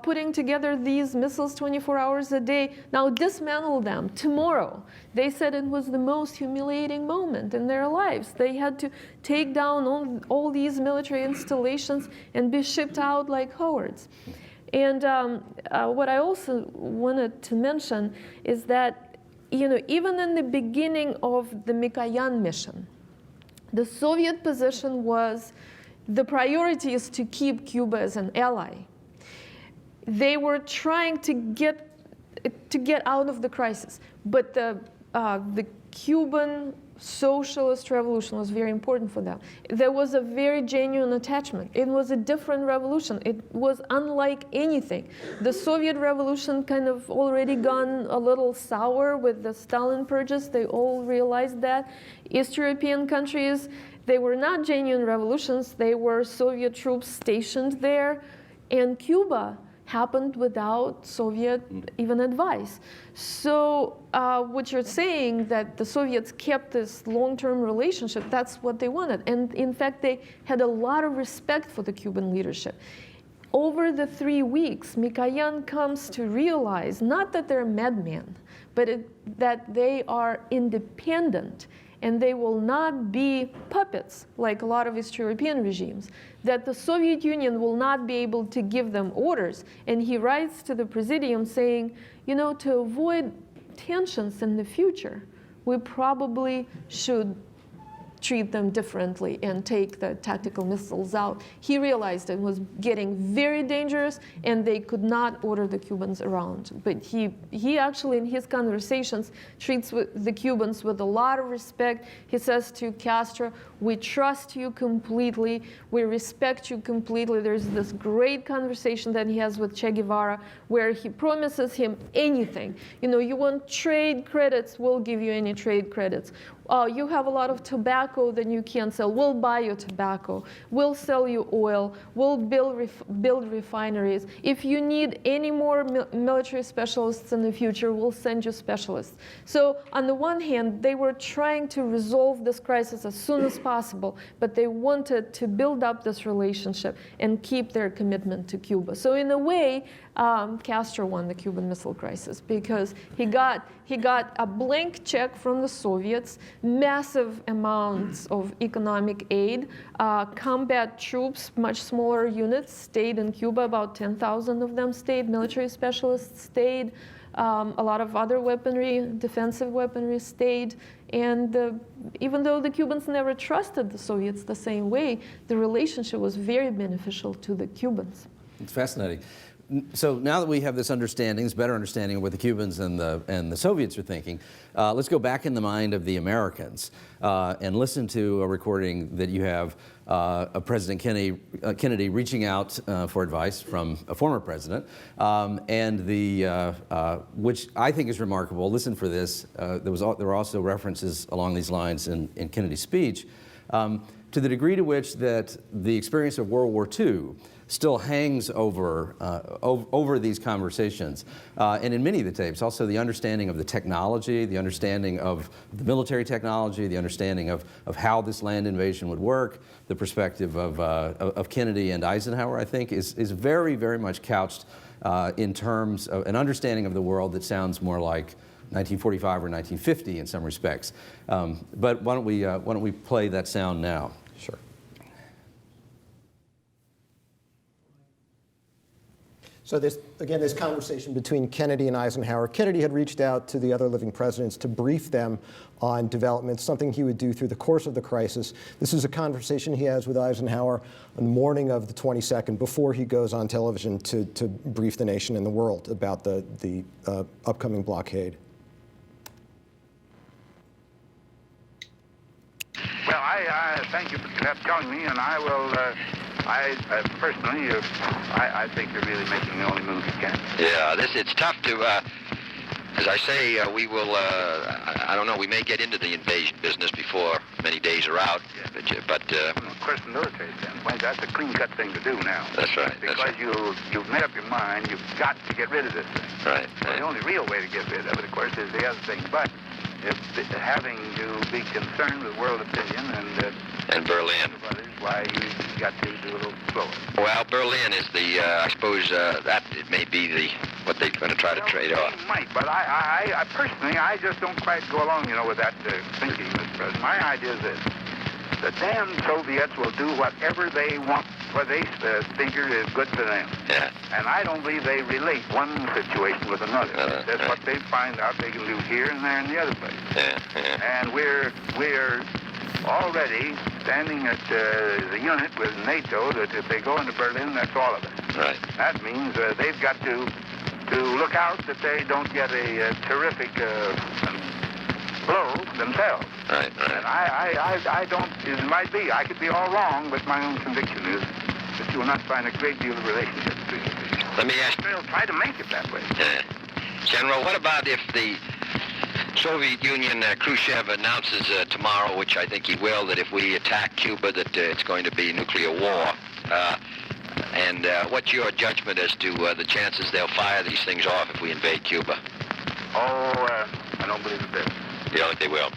putting together these missiles 24 hours a day, now dismantle them tomorrow. They said it was the most humiliating moment in their lives. They had to take down all these military installations and be shipped out like cowards. And what I also wanted to mention is that, even in the beginning of the Mikoyan mission, the Soviet position was the priority is to keep Cuba as an ally. They were trying to get out of the crisis, but the Cuban socialist revolution was very important for them. There was a very genuine attachment. It was a different revolution. It was unlike anything. The Soviet revolution kind of already gone a little sour with the Stalin purges. They all realized that. East European countries, they were not genuine revolutions. They were Soviet troops stationed there. And Cuba happened without Soviet even advice. So what you're saying, that the Soviets kept this long-term relationship, that's what they wanted. And in fact, they had a lot of respect for the Cuban leadership. Over the 3 weeks, Mikoyan comes to realize not that they're madmen, but that they are independent and they will not be puppets like a lot of East European regimes, that the Soviet Union will not be able to give them orders. And he writes to the Presidium saying, to avoid tensions in the future, we probably should treat them differently and take the tactical missiles out. He realized it was getting very dangerous and they could not order the Cubans around. But he actually, in his conversations, treats the Cubans with a lot of respect. He says to Castro, we trust you completely, we respect you completely. There's this great conversation that he has with Che Guevara where he promises him anything. You want trade credits, we'll give you any trade credits. You have a lot of tobacco that you can't sell. We'll buy you tobacco. We'll sell you oil. We'll build refineries. If you need any more military specialists in the future, we'll send you specialists. So on the one hand, they were trying to resolve this crisis as soon as possible, but they wanted to build up this relationship and keep their commitment to Cuba. So in a way, Castro won the Cuban Missile Crisis because he got a blank check from the Soviets, massive amounts of economic aid, combat troops, much smaller units stayed in Cuba, about 10,000 of them stayed, military specialists stayed, a lot of other weaponry, defensive weaponry stayed, and even though the Cubans never trusted the Soviets the same way, the relationship was very beneficial to the Cubans. It's fascinating. So now that we have this understanding, this better understanding of what the Cubans and the Soviets are thinking, let's go back in the mind of the Americans and listen to a recording that you have of President Kennedy reaching out for advice from a former president, and which I think is remarkable. Listen for this. There were also references along these lines in Kennedy's speech, to the degree to which that the experience of World War II still hangs over these conversations. And in many of the tapes, also the understanding of the technology, the understanding of the military technology, the understanding of how this land invasion would work, the perspective of Kennedy and Eisenhower, I think, is very, very much couched in terms of an understanding of the world that sounds more like 1945 or 1950 in some respects. But why don't we play that sound now? Sure. So this conversation between Kennedy and Eisenhower. Kennedy had reached out to the other living presidents to brief them on developments, something he would do through the course of the crisis. This is a conversation he has with Eisenhower on the morning of the 22nd, before he goes on television to brief the nation and the world about the upcoming blockade. Well, I thank you for telling me, and I will. Personally, I think they're really making the only move you can. Yeah, it's tough to As I say, we will, I don't know, we may get into the invasion business before many days are out, but Of course, from the military standpoint, that's a clean-cut thing to do now. That's right. Because you've made up your mind, you've got to get rid of this thing. Right. Well, the only real way to get rid of it, of course, is the other thing. But if having to be concerned with world opinion And Berlin. others, why you got to do a little slower. Well, Berlin is the, I suppose that it may be what they're going to try to trade off. They might, but I personally, I just don't quite go along, with that thinking, Mr. President. My idea is this. The damn Soviets will do whatever they want, what they think is good for them. Yeah. And I don't believe they relate one situation with another. That's what they find out they can do here and there and the other place. Yeah. And we're already standing at the unit with NATO that if they go into Berlin, that's all of it. Right. That means they've got to look out that they don't get a terrific blow themselves. Right. And I don't, it might be, I could be all wrong, but my own conviction is that you will not find a great deal of relationship between the two. Let me ask. They'll try to make it that way. General, what about if the Soviet Union, Khrushchev announces tomorrow, which I think he will, that if we attack Cuba, that it's going to be nuclear war? And what's your judgment as to the chances they'll fire these things off if we invade Cuba? I don't believe it is. You don't think they will?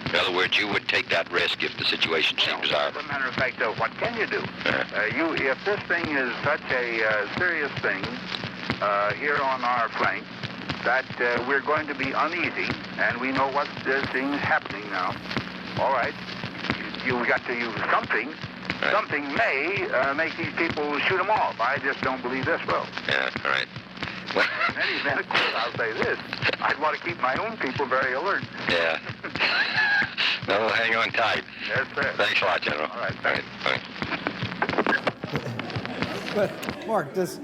In other words, you would take that risk if the situation seems As a matter of fact, what can you do? If this thing is such a serious thing here on our flank, that we're going to be uneasy, and we know what things happening now. All right, you've got to use something. Right. Something may make these people shoot them off. I just don't believe this will. Yeah, all right. Well, In any event, of course, I'll say this. I'd want to keep my own people very alert. yeah. No, hang on tight. Yes, sir. Thanks a lot, General. All right, All right. But Mark, does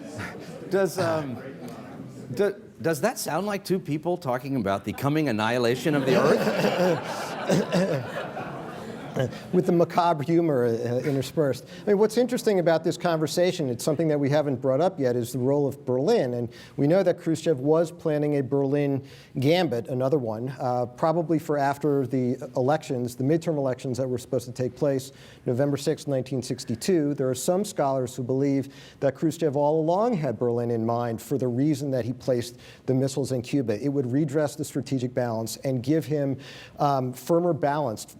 that sound like two people talking about the coming annihilation of the Earth? With the macabre humor interspersed. I mean, what's interesting about this conversation, it's something that we haven't brought up yet, is the role of Berlin. And we know that Khrushchev was planning a Berlin gambit, another one, probably for after the elections, the midterm elections that were supposed to take place November 6, 1962. There are some scholars who believe that Khrushchev all along had Berlin in mind for the reason that he placed the missiles in Cuba. It would redress the strategic balance and give him firmer ballast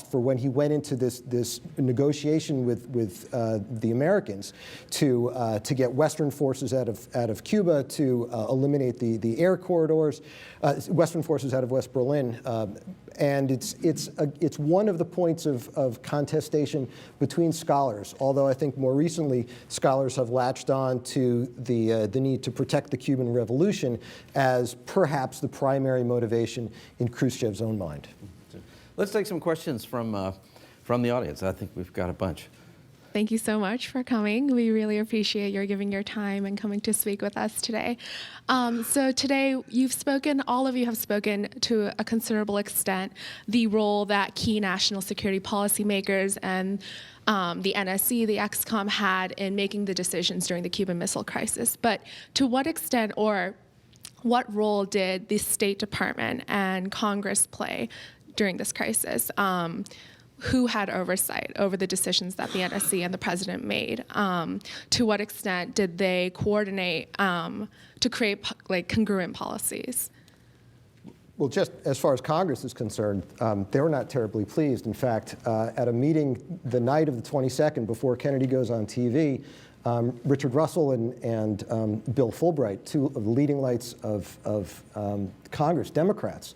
for when he went into this negotiation with the Americans to get Western forces out of Cuba, to eliminate the air corridors, Western forces out of West Berlin. And it's one of the points of contestation between scholars, although I think more recently scholars have latched on to the need to protect the Cuban Revolution as perhaps the primary motivation in Khrushchev's own mind. Let's take some questions from the audience. I think we've got a bunch. Thank you so much for coming. We really appreciate your giving your time and coming to speak with us today. So today, all of you have spoken to a considerable extent the role that key national security policymakers and the NSC, the XCOM had in making the decisions during the Cuban Missile Crisis. But to what extent or what role did the State Department and Congress play during this crisis? Who had oversight over the decisions that the NSC and the president made? To what extent did they coordinate to create congruent policies? Well, just as far as Congress is concerned, they were not terribly pleased. In fact, at a meeting the night of the 22nd, before Kennedy goes on TV, Richard Russell and Bill Fulbright, two of the leading lights of Congress, Democrats,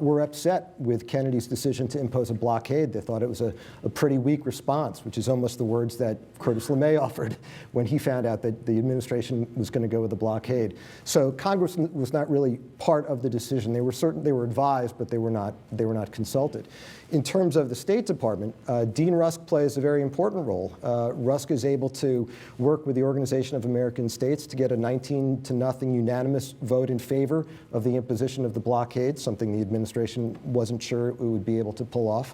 were upset with Kennedy's decision to impose a blockade. They thought it was a pretty weak response, which is almost the words that Curtis LeMay offered when he found out that the administration was going to go with a blockade. So Congress was not really part of the decision. They were advised, but they were not consulted. In terms of the State Department, Dean Rusk plays a very important role. Rusk is able to work with the Organization of American States to get a 19-0 unanimous vote in favor of the imposition of the blockade, something the administration wasn't sure it would be able to pull off.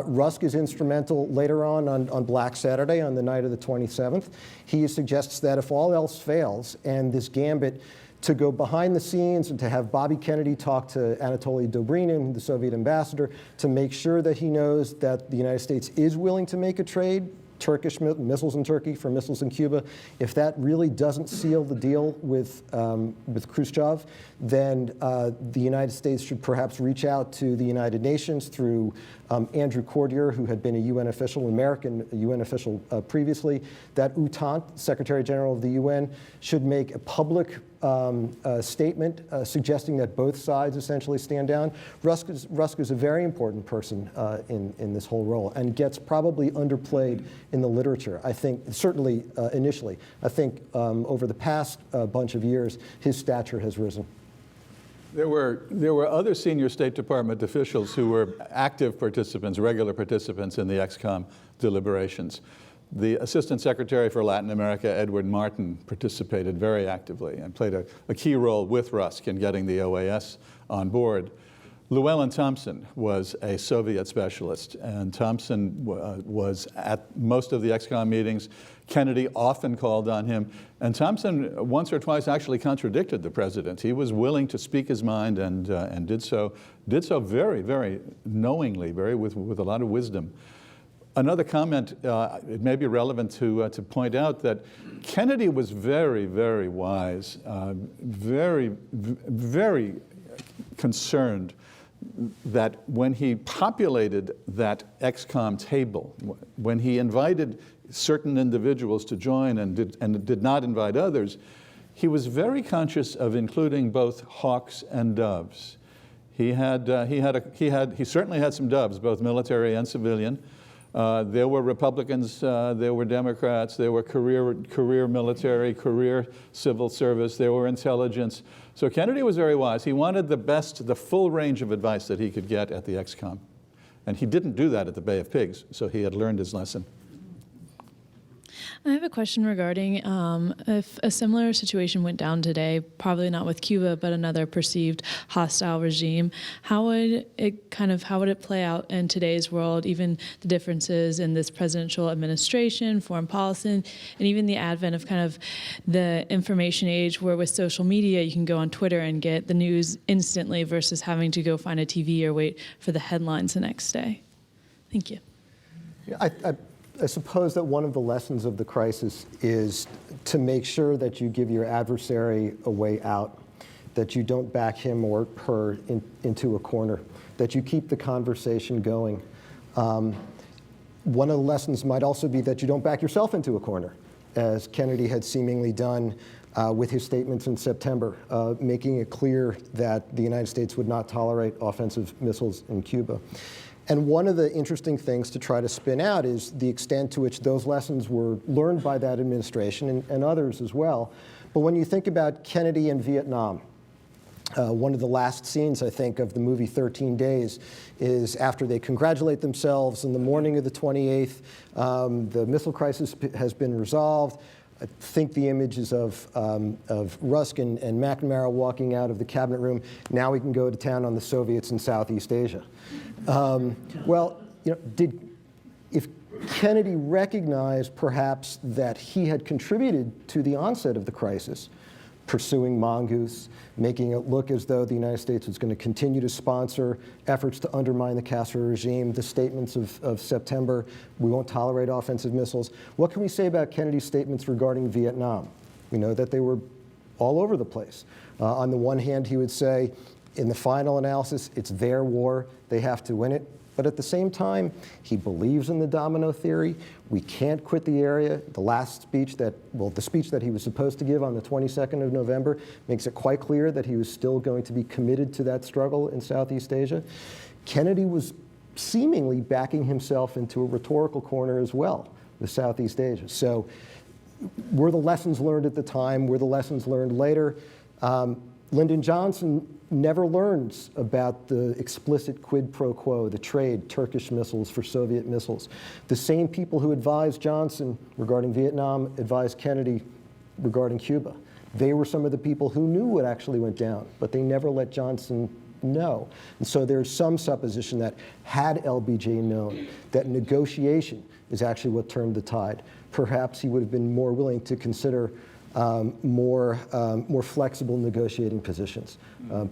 Rusk is instrumental later on Black Saturday, on the night of the 27th. He suggests that if all else fails and this gambit to go behind the scenes and to have Bobby Kennedy talk to Anatoly Dobrinin, the Soviet ambassador, to make sure that he knows that the United States is willing to make a trade, Turkish missiles in Turkey for missiles in Cuba. If that really doesn't seal the deal with Khrushchev, then the United States should perhaps reach out to the United Nations through Andrew Cordier, who had been a UN official, American UN official previously. That Outant, Secretary General of the UN, should make a public statement suggesting that both sides essentially stand down. Rusk is a very important person in this whole role and gets probably underplayed in the literature. I think, certainly initially, I think over the past bunch of years, his stature has risen. There were other senior State Department officials who were active participants, regular participants in the XCOM deliberations. The Assistant Secretary for Latin America, Edward Martin, participated very actively and played a key role with Rusk in getting the OAS on board. Llewellyn Thompson was a Soviet specialist, and Thompson was at most of the XCOM meetings. Kennedy often called on him, and Thompson once or twice actually contradicted the president. He was willing to speak his mind and did so very, very knowingly, with a lot of wisdom. Another comment, it may be relevant to point out that Kennedy was very, very wise, very, very concerned that when he populated that XCOM table, when he invited certain individuals to join and did not invite others, he was very conscious of including both hawks and doves. He certainly had some doves, both military and civilian. There were Republicans, there were Democrats, there were career military, career civil service, there were intelligence. So Kennedy was very wise. He wanted the full range of advice that he could get at the XCOM. And he didn't do that at the Bay of Pigs, so he had learned his lesson. I have a question regarding if a similar situation went down today, probably not with Cuba, but another perceived hostile regime, how would it play out in today's world, even the differences in this presidential administration, foreign policy, and even the advent of kind of the information age where with social media you can go on Twitter and get the news instantly versus having to go find a TV or wait for the headlines the next day? Thank you. Yeah, I suppose that one of the lessons of the crisis is to make sure that you give your adversary a way out, that you don't back him or her into a corner, that you keep the conversation going. One of the lessons might also be that you don't back yourself into a corner, as Kennedy had seemingly done with his statements in September, making it clear that the United States would not tolerate offensive missiles in Cuba. And one of the interesting things to try to spin out is the extent to which those lessons were learned by that administration and others as well. But when you think about Kennedy and Vietnam, one of the last scenes, I think, of the movie 13 Days is after they congratulate themselves in the morning of the 28th, the missile crisis has been resolved. I think the images of Rusk and McNamara walking out of the cabinet room. Now we can go to town on the Soviets in Southeast Asia. Well, you know, if Kennedy recognized perhaps that he had contributed to the onset of the crisis, pursuing Mongoose, making it look as though the United States was going to continue to sponsor efforts to undermine the Castro regime, the statements of September, we won't tolerate offensive missiles. What can we say about Kennedy's statements regarding Vietnam? We know that they were all over the place. On the one hand, he would say, in the final analysis, it's their war, they have to win it. But at the same time, he believes in the domino theory. We can't quit the area. The last speech the speech that he was supposed to give on the 22nd of November makes it quite clear that he was still going to be committed to that struggle in Southeast Asia. Kennedy was seemingly backing himself into a rhetorical corner as well with Southeast Asia. So were the lessons learned at the time? Were the lessons learned later? Lyndon Johnson never learns about the explicit quid pro quo, the trade, Turkish missiles for Soviet missiles. The same people who advised Johnson regarding Vietnam advised Kennedy regarding Cuba. They were some of the people who knew what actually went down, but they never let Johnson know. And so there's some supposition that had LBJ known that negotiation is actually what turned the tide, perhaps he would have been more willing to consider more flexible negotiating positions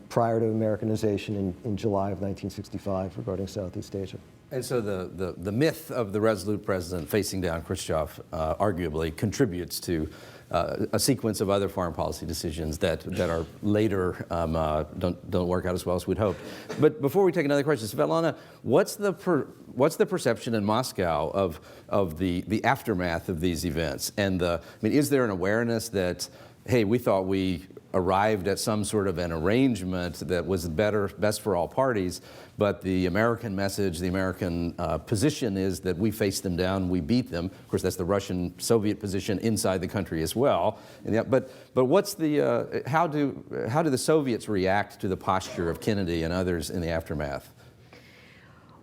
prior to Americanization in July of 1965 regarding Southeast Asia. And so the myth of the resolute president facing down Khrushchev arguably contributes to a sequence of other foreign policy decisions that are later don't work out as well as we'd hoped. But before we take another question, Svetlana, what's the perception in Moscow of the aftermath of these events? And is there an awareness that, hey, we thought we arrived at some sort of an arrangement that was best for all parties, but the American message, the American position is that we faced them down, we beat them. Of course, that's the Russian-Soviet position inside the country as well. But what's the how do the Soviets react to the posture of Kennedy and others in the aftermath?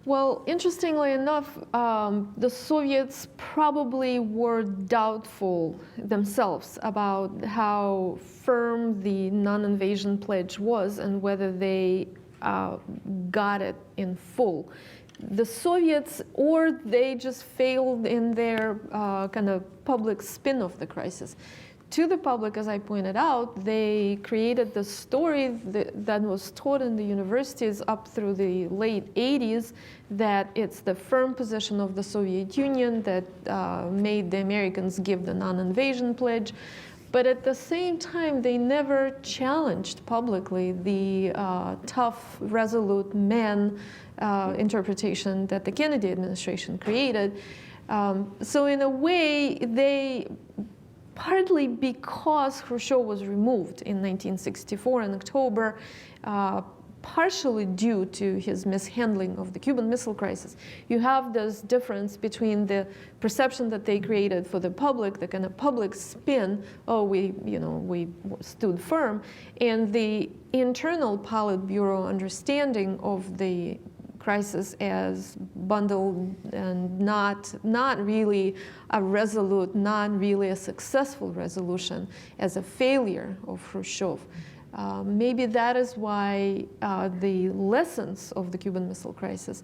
Well, interestingly enough, the Soviets probably were doubtful themselves about how firm the non-invasion pledge was and whether they got it in full. The Soviets, or they just failed in their kind of public spin of the crisis. To the public, as I pointed out, they created the story that was taught in the universities up through the late 80s, that it's the firm position of the Soviet Union that made the Americans give the non-invasion pledge. But at the same time, they never challenged publicly the tough, resolute men interpretation that the Kennedy administration created. So in a way, they, partly because Khrushchev was removed in 1964 in October, partially due to his mishandling of the Cuban Missile Crisis, you have this difference between the perception that they created for the public, the kind of public spin, oh, we stood firm, and the internal Politburo understanding of the crisis as bundled and not really a resolute, not really a successful resolution, as a failure of Khrushchev. Maybe that is why the lessons of the Cuban Missile Crisis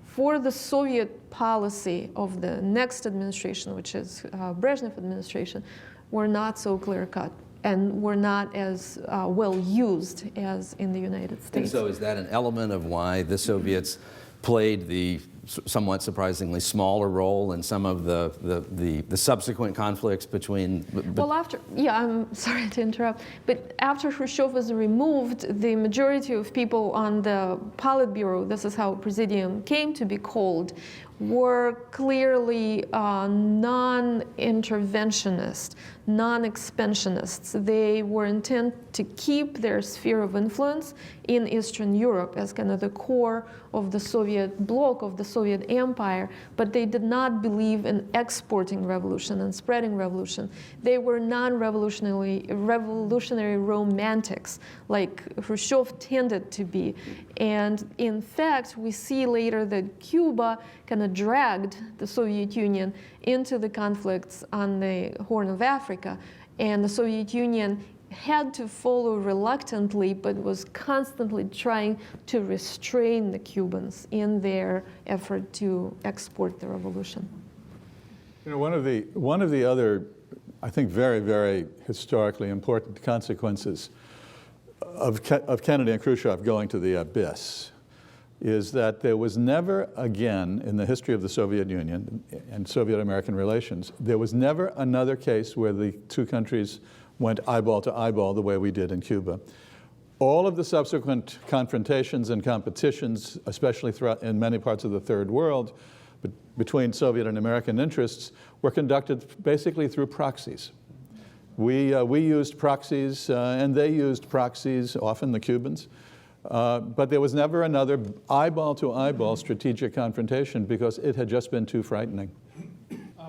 for the Soviet policy of the next administration, which is Brezhnev administration, were not so clear-cut and were not as well used as in the United States. And so is that an element of why the Soviets played the somewhat surprisingly smaller role in some of the subsequent conflicts between... Well, I'm sorry to interrupt, but after Khrushchev was removed, the majority of people on the Politburo, this is how Presidium came to be called, were clearly non-interventionist, non-expansionists. They were intent to keep their sphere of influence in Eastern Europe as kind of the core of the Soviet bloc, of the Soviet empire, but they did not believe in exporting revolution and spreading revolution. They were non-revolutionary romantics, like Khrushchev tended to be. And in fact, we see later that Cuba kind of dragged the Soviet Union into the conflicts on the Horn of Africa, and the Soviet Union had to follow reluctantly, but was constantly trying to restrain the Cubans in their effort to export the revolution. You know, one of the other, I think, very, very historically important consequences of Kennedy and Khrushchev going to the abyss is that there was never again in the history of the Soviet Union and Soviet-American relations, there was never another case where the two countries went eyeball to eyeball the way we did in Cuba. All of the subsequent confrontations and competitions, especially in many parts of the Third World, between Soviet and American interests, were conducted basically through proxies. We used proxies, and they used proxies, often the Cubans, but there was never another eyeball-to-eyeball strategic confrontation because it had just been too frightening.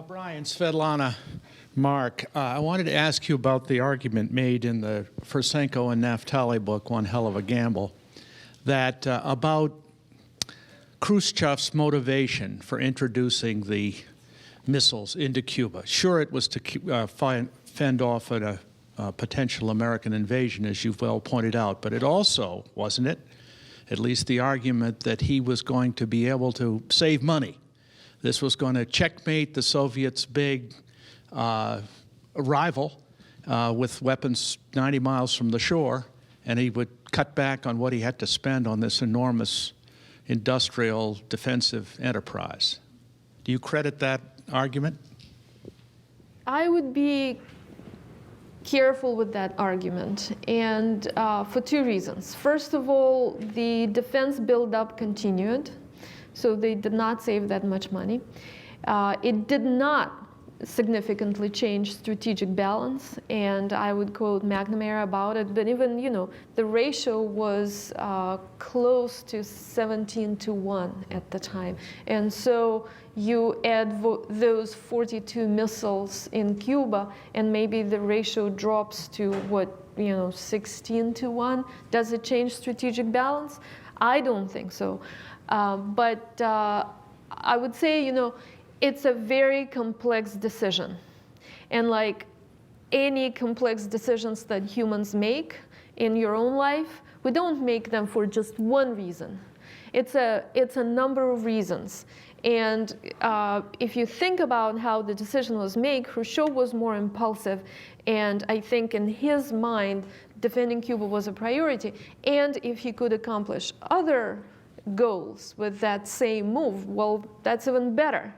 Brian, Svetlana, Marc, I wanted to ask you about the argument made in the Fursenko and Naftali book, One Hell of a Gamble, that about Khrushchev's motivation for introducing the missiles into Cuba. Sure, it was to fend off a potential American invasion, as you've well pointed out, but it also, wasn't it, at least the argument that he was going to be able to save money. This was going to checkmate the Soviets' big rival, with weapons 90 miles from the shore, and he would cut back on what he had to spend on this enormous industrial defensive enterprise. Do you credit that argument? I would be careful with that argument, and for two reasons. First of all, the defense buildup continued, so they did not save that much money. It did not significantly change strategic balance, and I would quote McNamara about it, but even, the ratio was close to 17-1 at the time. And so you add those 42 missiles in Cuba, and maybe the ratio drops to 16-1. Does it change strategic balance? I don't think so. But I would say, it's a very complex decision. And like any complex decisions that humans make in your own life, we don't make them for just one reason. It's a number of reasons. And if you think about how the decision was made, Khrushchev was more impulsive. And I think in his mind, defending Cuba was a priority. And if he could accomplish other goals with that same move, well, that's even better.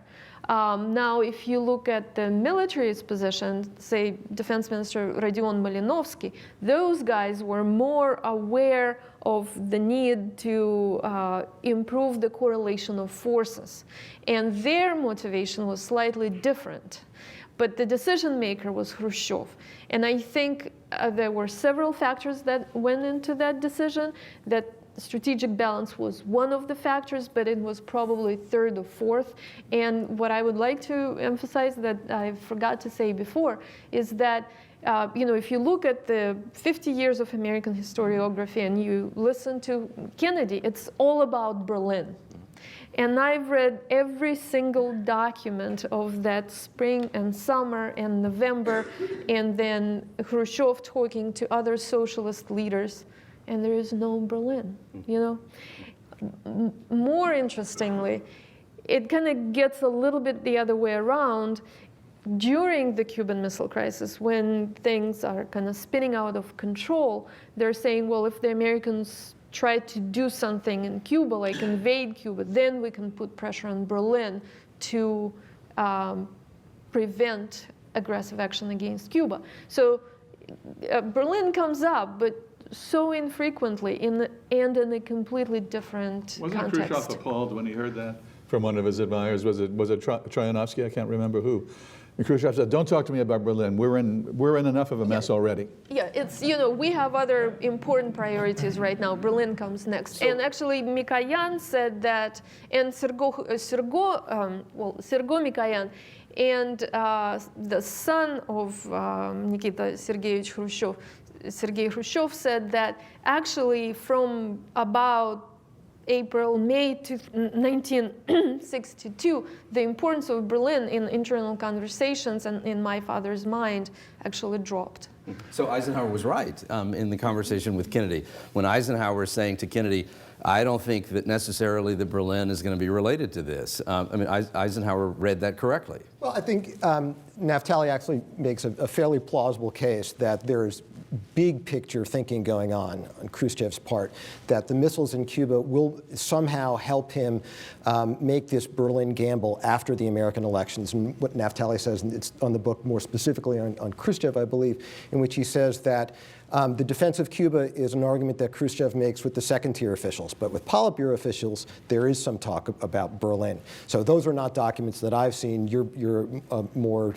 Now, if you look at the military's position, say Defense Minister Rodion Malinovsky, those guys were more aware of the need to improve the correlation of forces. And their motivation was slightly different. But the decision maker was Khrushchev. And I think there were several factors that went into that decision. That strategic balance was one of the factors, but it was probably third or fourth. And what I would like to emphasize that I forgot to say before is that if you look at the 50 years of American historiography and you listen to Kennedy, it's all about Berlin. And I've read every single document of that spring and summer and November, and then Khrushchev talking to other socialist leaders, and there is no Berlin, More interestingly, it kind of gets a little bit the other way around. During the Cuban Missile Crisis, when things are kind of spinning out of control, they're saying, well, if the Americans try to do something in Cuba, like invade Cuba, then we can put pressure on Berlin to prevent aggressive action against Cuba. So Berlin comes up, but so infrequently and in a completely different context. Wasn't Khrushchev appalled when he heard that from one of his advisors? Was it Troyanovsky? I can't remember who. And Khrushchev said, "Don't talk to me about Berlin. We're in enough of a mess already." Yeah, it's we have other important priorities right now. Berlin comes next. And actually, Mikoyan said that, and Sergo Mikoyan, and the son of Nikita Sergeyevich Khrushchev, Sergei Khrushchev, said that actually from about May 1962, the importance of Berlin in internal conversations and in my father's mind actually dropped. So Eisenhower was right in the conversation with Kennedy. When Eisenhower was saying to Kennedy, I don't think that necessarily that Berlin is going to be related to this. Eisenhower read that correctly. Well, I think Naftali actually makes a fairly plausible case that there's big picture thinking going on Khrushchev's part, that the missiles in Cuba will somehow help him make this Berlin gamble after the American elections. And what Naftali says, and it's on the book more specifically on Khrushchev, I believe, in which he says that the defense of Cuba is an argument that Khrushchev makes with the second-tier officials, but with Politburo officials, there is some talk about Berlin. So those are not documents that I've seen. You're more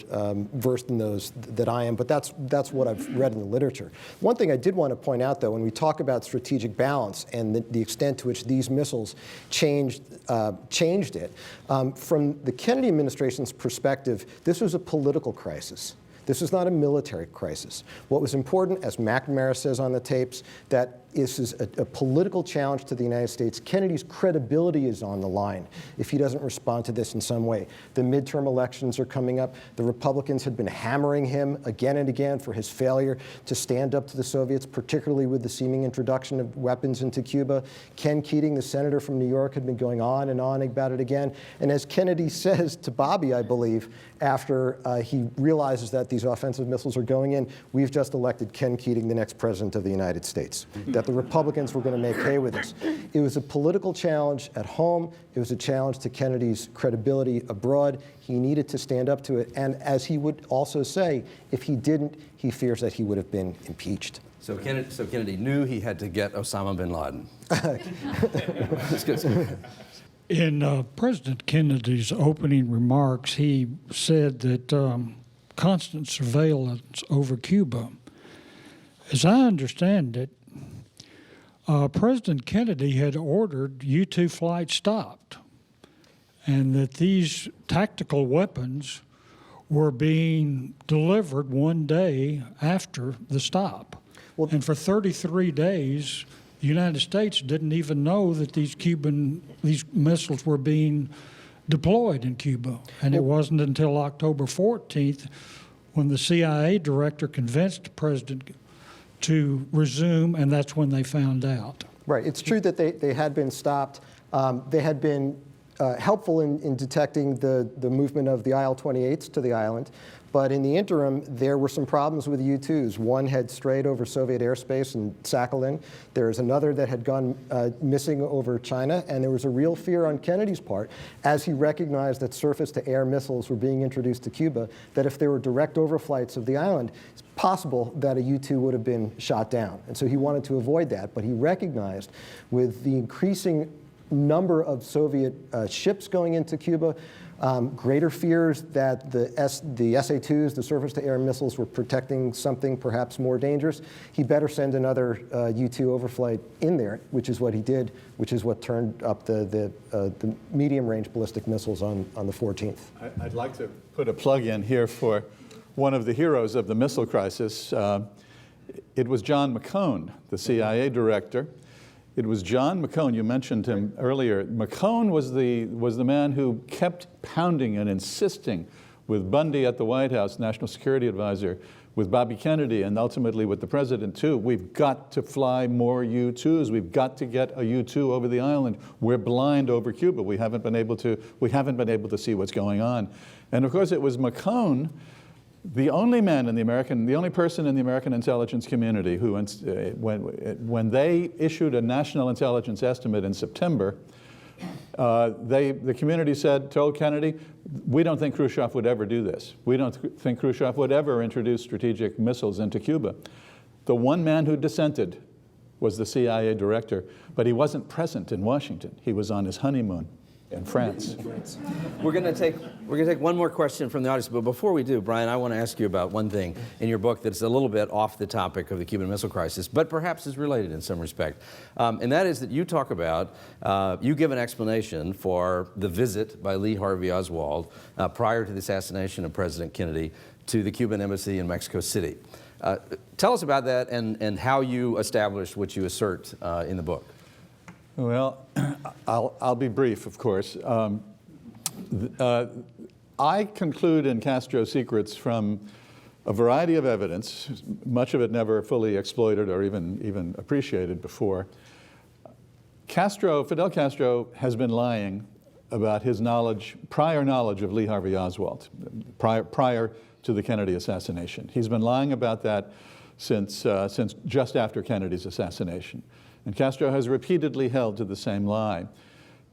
versed in those than I am, but that's what I've read in the literature. One thing I did want to point out, though, when we talk about strategic balance and the extent to which these missiles changed it, from the Kennedy administration's perspective, this was a political crisis. This is not a military crisis. What was important, as McNamara says on the tapes, that this is a political challenge to the United States. Kennedy's credibility is on the line if he doesn't respond to this in some way. The midterm elections are coming up. The Republicans had been hammering him again and again for his failure to stand up to the Soviets, particularly with the seeming introduction of weapons into Cuba. Ken Keating, the senator from New York, had been going on and on about it again. And as Kennedy says to Bobby, I believe, after he realizes that these offensive missiles are going in, we've just elected Ken Keating the next president of the United States. That the Republicans were going to make hay with this. It was a political challenge at home. It was a challenge to Kennedy's credibility abroad. He needed to stand up to it. And as he would also say, if he didn't, he fears that he would have been impeached. So Kennedy knew he had to get Osama bin Laden. In President Kennedy's opening remarks, he said that constant surveillance over Cuba. As I understand it, President Kennedy had ordered U-2 flights stopped, and that these tactical weapons were being delivered one day after the stop. Well, and for 33 days, the United States didn't even know that these missiles were being deployed in Cuba. And it wasn't until October 14th when the CIA director convinced the president to resume, and that's when they found out. Right. It's true that they had been stopped. They had been helpful in detecting the movement of the IL-28s to the island. But in the interim, there were some problems with U-2s. One had strayed over Soviet airspace in Sakhalin. There was another that had gone missing over China. And there was a real fear on Kennedy's part, as he recognized that surface-to-air missiles were being introduced to Cuba, that if there were direct overflights of the island, it's possible that a U-2 would have been shot down. And so he wanted to avoid that. But he recognized with the increasing number of Soviet ships going into Cuba, greater fears that the SA-2s, the surface-to-air missiles, were protecting something perhaps more dangerous. He better send another U-2 overflight in there, which is what he did, which is what turned up the medium-range ballistic missiles on the 14th. I'd like to put a plug in here for one of the heroes of the missile crisis. It was John McCone, the CIA director. It was John McCone, you mentioned him earlier. McCone was the man who kept pounding and insisting with Bundy at the White House, National Security Advisor, with Bobby Kennedy, and ultimately with the president too. We've got to fly more U-2s. We've got to get a U-2 over the island. We're blind over Cuba. We haven't been able to see what's going on. And of course, it was McCone, the only person in the American intelligence community who, when they issued a national intelligence estimate in September, the community told Kennedy, we don't think Khrushchev would ever do this. We don't think Khrushchev would ever introduce strategic missiles into Cuba. The one man who dissented was the CIA director, but he wasn't present in Washington. He was on his honeymoon in France. We're going to take one more question from the audience, but before we do, Brian, I want to ask you about one thing in your book that's a little bit off the topic of the Cuban Missile Crisis, but perhaps is related in some respect. And that is that you talk about, you give an explanation for the visit by Lee Harvey Oswald prior to the assassination of President Kennedy to the Cuban embassy in Mexico City. Tell us about that and how you established what you assert in the book. Well, I'll be brief, of course. I conclude in Castro's Secrets from a variety of evidence, much of it never fully exploited or even appreciated before. Fidel Castro has been lying about his prior knowledge of Lee Harvey Oswald, prior to the Kennedy assassination. He's been lying about that since just after Kennedy's assassination. And Castro has repeatedly held to the same lie.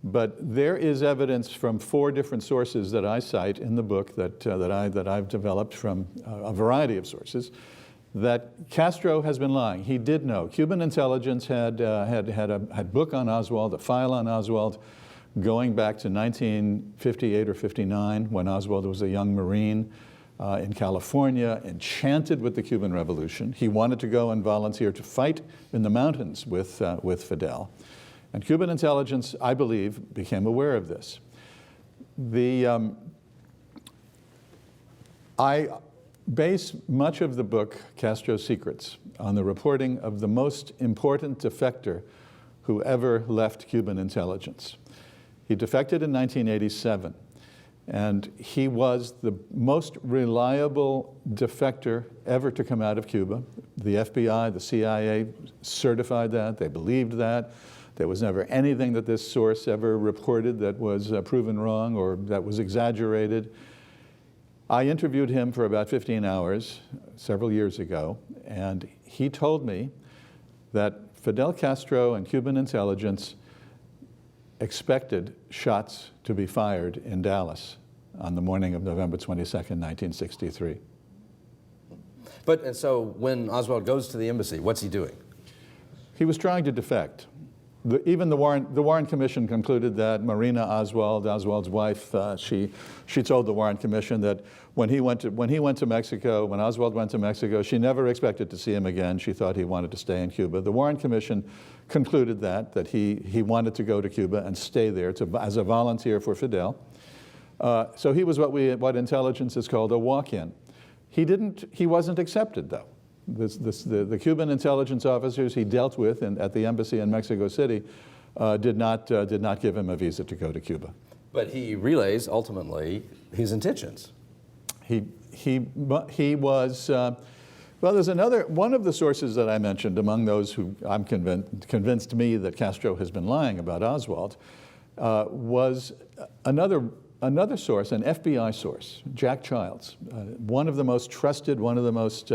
But there is evidence from 4 different sources that I cite in the book that I've developed from a variety of sources that Castro has been lying. He did know. Cuban intelligence had a book on Oswald, a file on Oswald, going back to 1958 or 59 when Oswald was a young Marine in California, enchanted with the Cuban Revolution. He wanted to go and volunteer to fight in the mountains with Fidel. And Cuban intelligence, I believe, became aware of this. base much of the book, Castro's Secrets, on the reporting of the most important defector who ever left Cuban intelligence. He defected in 1987, and he was the most reliable defector ever to come out of Cuba. The FBI, the CIA certified that, they believed that. There was never anything that this source ever reported that was proven wrong or that was exaggerated. I interviewed him for about 15 hours several years ago, and he told me that Fidel Castro and Cuban intelligence expected shots to be fired in Dallas on the morning of November 22nd, 1963. And so when Oswald goes to the embassy, what's he doing? He was trying to defect. Even the Warren Commission concluded that Marina Oswald, Oswald's wife, she told the Warren Commission that when Oswald went to Mexico, she never expected to see him again. She thought he wanted to stay in Cuba. The Warren Commission concluded that he wanted to go to Cuba and stay there as a volunteer for Fidel. So he was what intelligence is called a walk-in. He wasn't accepted, though. The Cuban intelligence officers he dealt with at the embassy in Mexico City did not give him a visa to go to Cuba. But he relays, ultimately, his intentions. He was, well, there's one of the sources that I mentioned among those who I'm convinced me that Castro has been lying about Oswald, was another source, an FBI source, Jack Childs, one of the most trusted, one of the most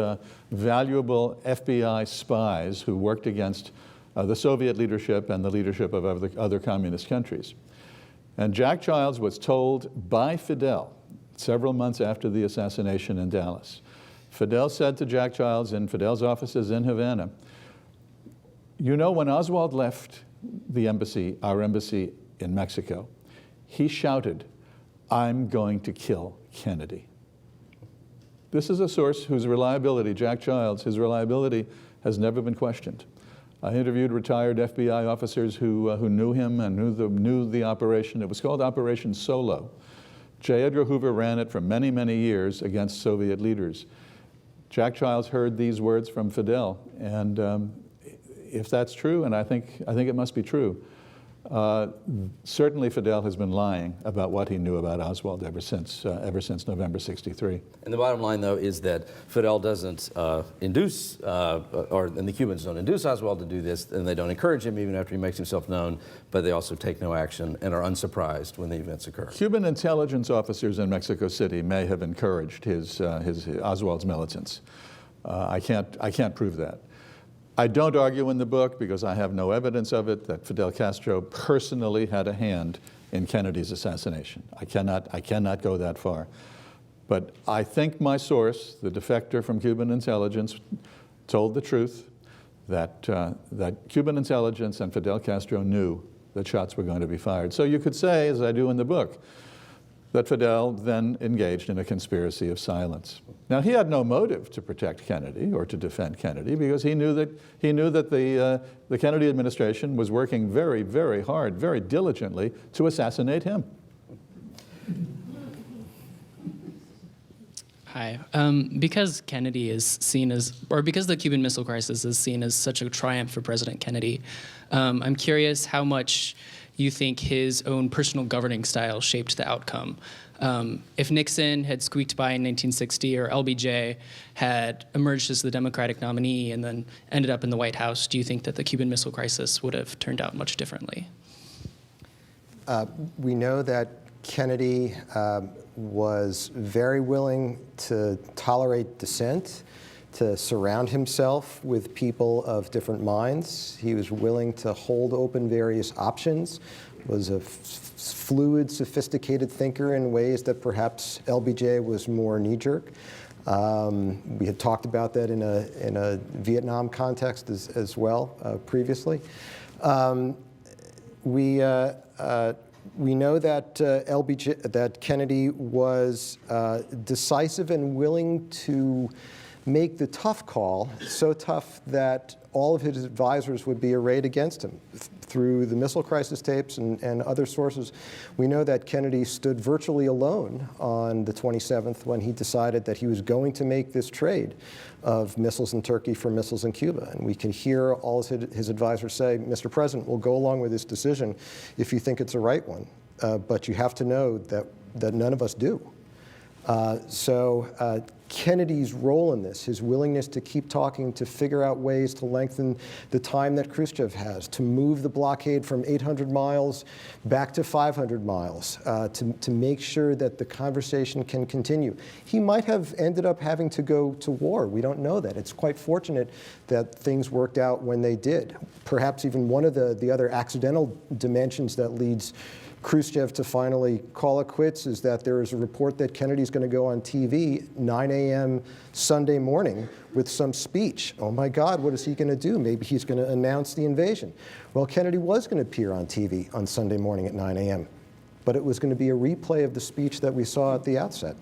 valuable FBI spies who worked against the Soviet leadership and the leadership of other communist countries. And Jack Childs was told by Fidel several months after the assassination in Dallas. Fidel said to Jack Childs in Fidel's offices in Havana, you know, when Oswald left the embassy, our embassy in Mexico, he shouted, I'm going to kill Kennedy. This is a source whose reliability, Jack Childs, his reliability has never been questioned. I interviewed retired FBI officers who knew him and knew the operation. It was called Operation Solo. J. Edgar Hoover ran it for many, many years against Soviet leaders. Jack Childs heard these words from Fidel, and if that's true, and I think it must be true, certainly Fidel has been lying about what he knew about Oswald ever since November '63. And the bottom line, though, is that Fidel doesn't induce, and the Cubans don't induce Oswald to do this, and they don't encourage him even after he makes himself known, but they also take no action and are unsurprised when the events occur. Cuban intelligence officers in Mexico City may have encouraged Oswald's militants. I can't prove that. I don't argue in the book, because I have no evidence of it, that Fidel Castro personally had a hand in Kennedy's assassination. I cannot go that far. But I think my source, the defector from Cuban intelligence, told the truth that Cuban intelligence and Fidel Castro knew that shots were going to be fired. So you could say, as I do in the book, that Fidel then engaged in a conspiracy of silence. Now, he had no motive to protect Kennedy or to defend Kennedy, because he knew that the Kennedy administration was working very, very hard, very diligently to assassinate him. Hi. Because Kennedy is seen as, or because the Cuban Missile Crisis is seen as such a triumph for President Kennedy, I'm curious how much you think his own personal governing style shaped the outcome. If Nixon had squeaked by in 1960, or LBJ had emerged as the Democratic nominee and then ended up in the White House, do you think that the Cuban Missile Crisis would have turned out much differently? We know that Kennedy was very willing to tolerate dissent, to surround himself with people of different minds. He was willing to hold open various options, was a fluid, sophisticated thinker in ways that perhaps LBJ was more knee-jerk. We had talked about that in a Vietnam context as well previously. We know that that Kennedy was decisive and willing to make the tough call, so tough that all of his advisors would be arrayed against him. Through the missile crisis tapes and other sources, we know that Kennedy stood virtually alone on the 27th when he decided that he was going to make this trade of missiles in Turkey for missiles in Cuba. And we can hear all his advisors say, Mr. President, we'll go along with this decision if you think it's the right one. But you have to know that none of us do. So Kennedy's role in this, his willingness to keep talking, to figure out ways to lengthen the time that Khrushchev has, to move the blockade from 800 miles back to 500 miles, to make sure that the conversation can continue. He might have ended up having to go to war. We don't know that. It's quite fortunate that things worked out when they did. Perhaps even one of the other accidental dimensions that leads Khrushchev to finally call it quits is that there is a report that Kennedy's going to go on TV 9 a.m. Sunday morning with some speech. Oh my God, what is he going to do? Maybe he's going to announce the invasion. Well, Kennedy was going to appear on TV on Sunday morning at 9 a.m., but it was going to be a replay of the speech that we saw at the outset.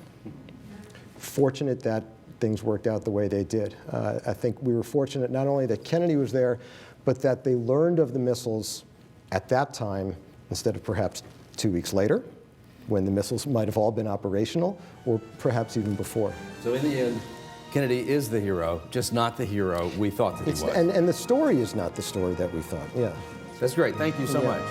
Fortunate that things worked out the way they did. I think we were fortunate not only that Kennedy was there, but that they learned of the missiles at that time instead of perhaps 2 weeks later, when the missiles might have all been operational, or perhaps even before. So in the end, Kennedy is the hero, just not the hero we thought that he was. And the story is not the story that we thought, yeah. That's great. Thank you so much.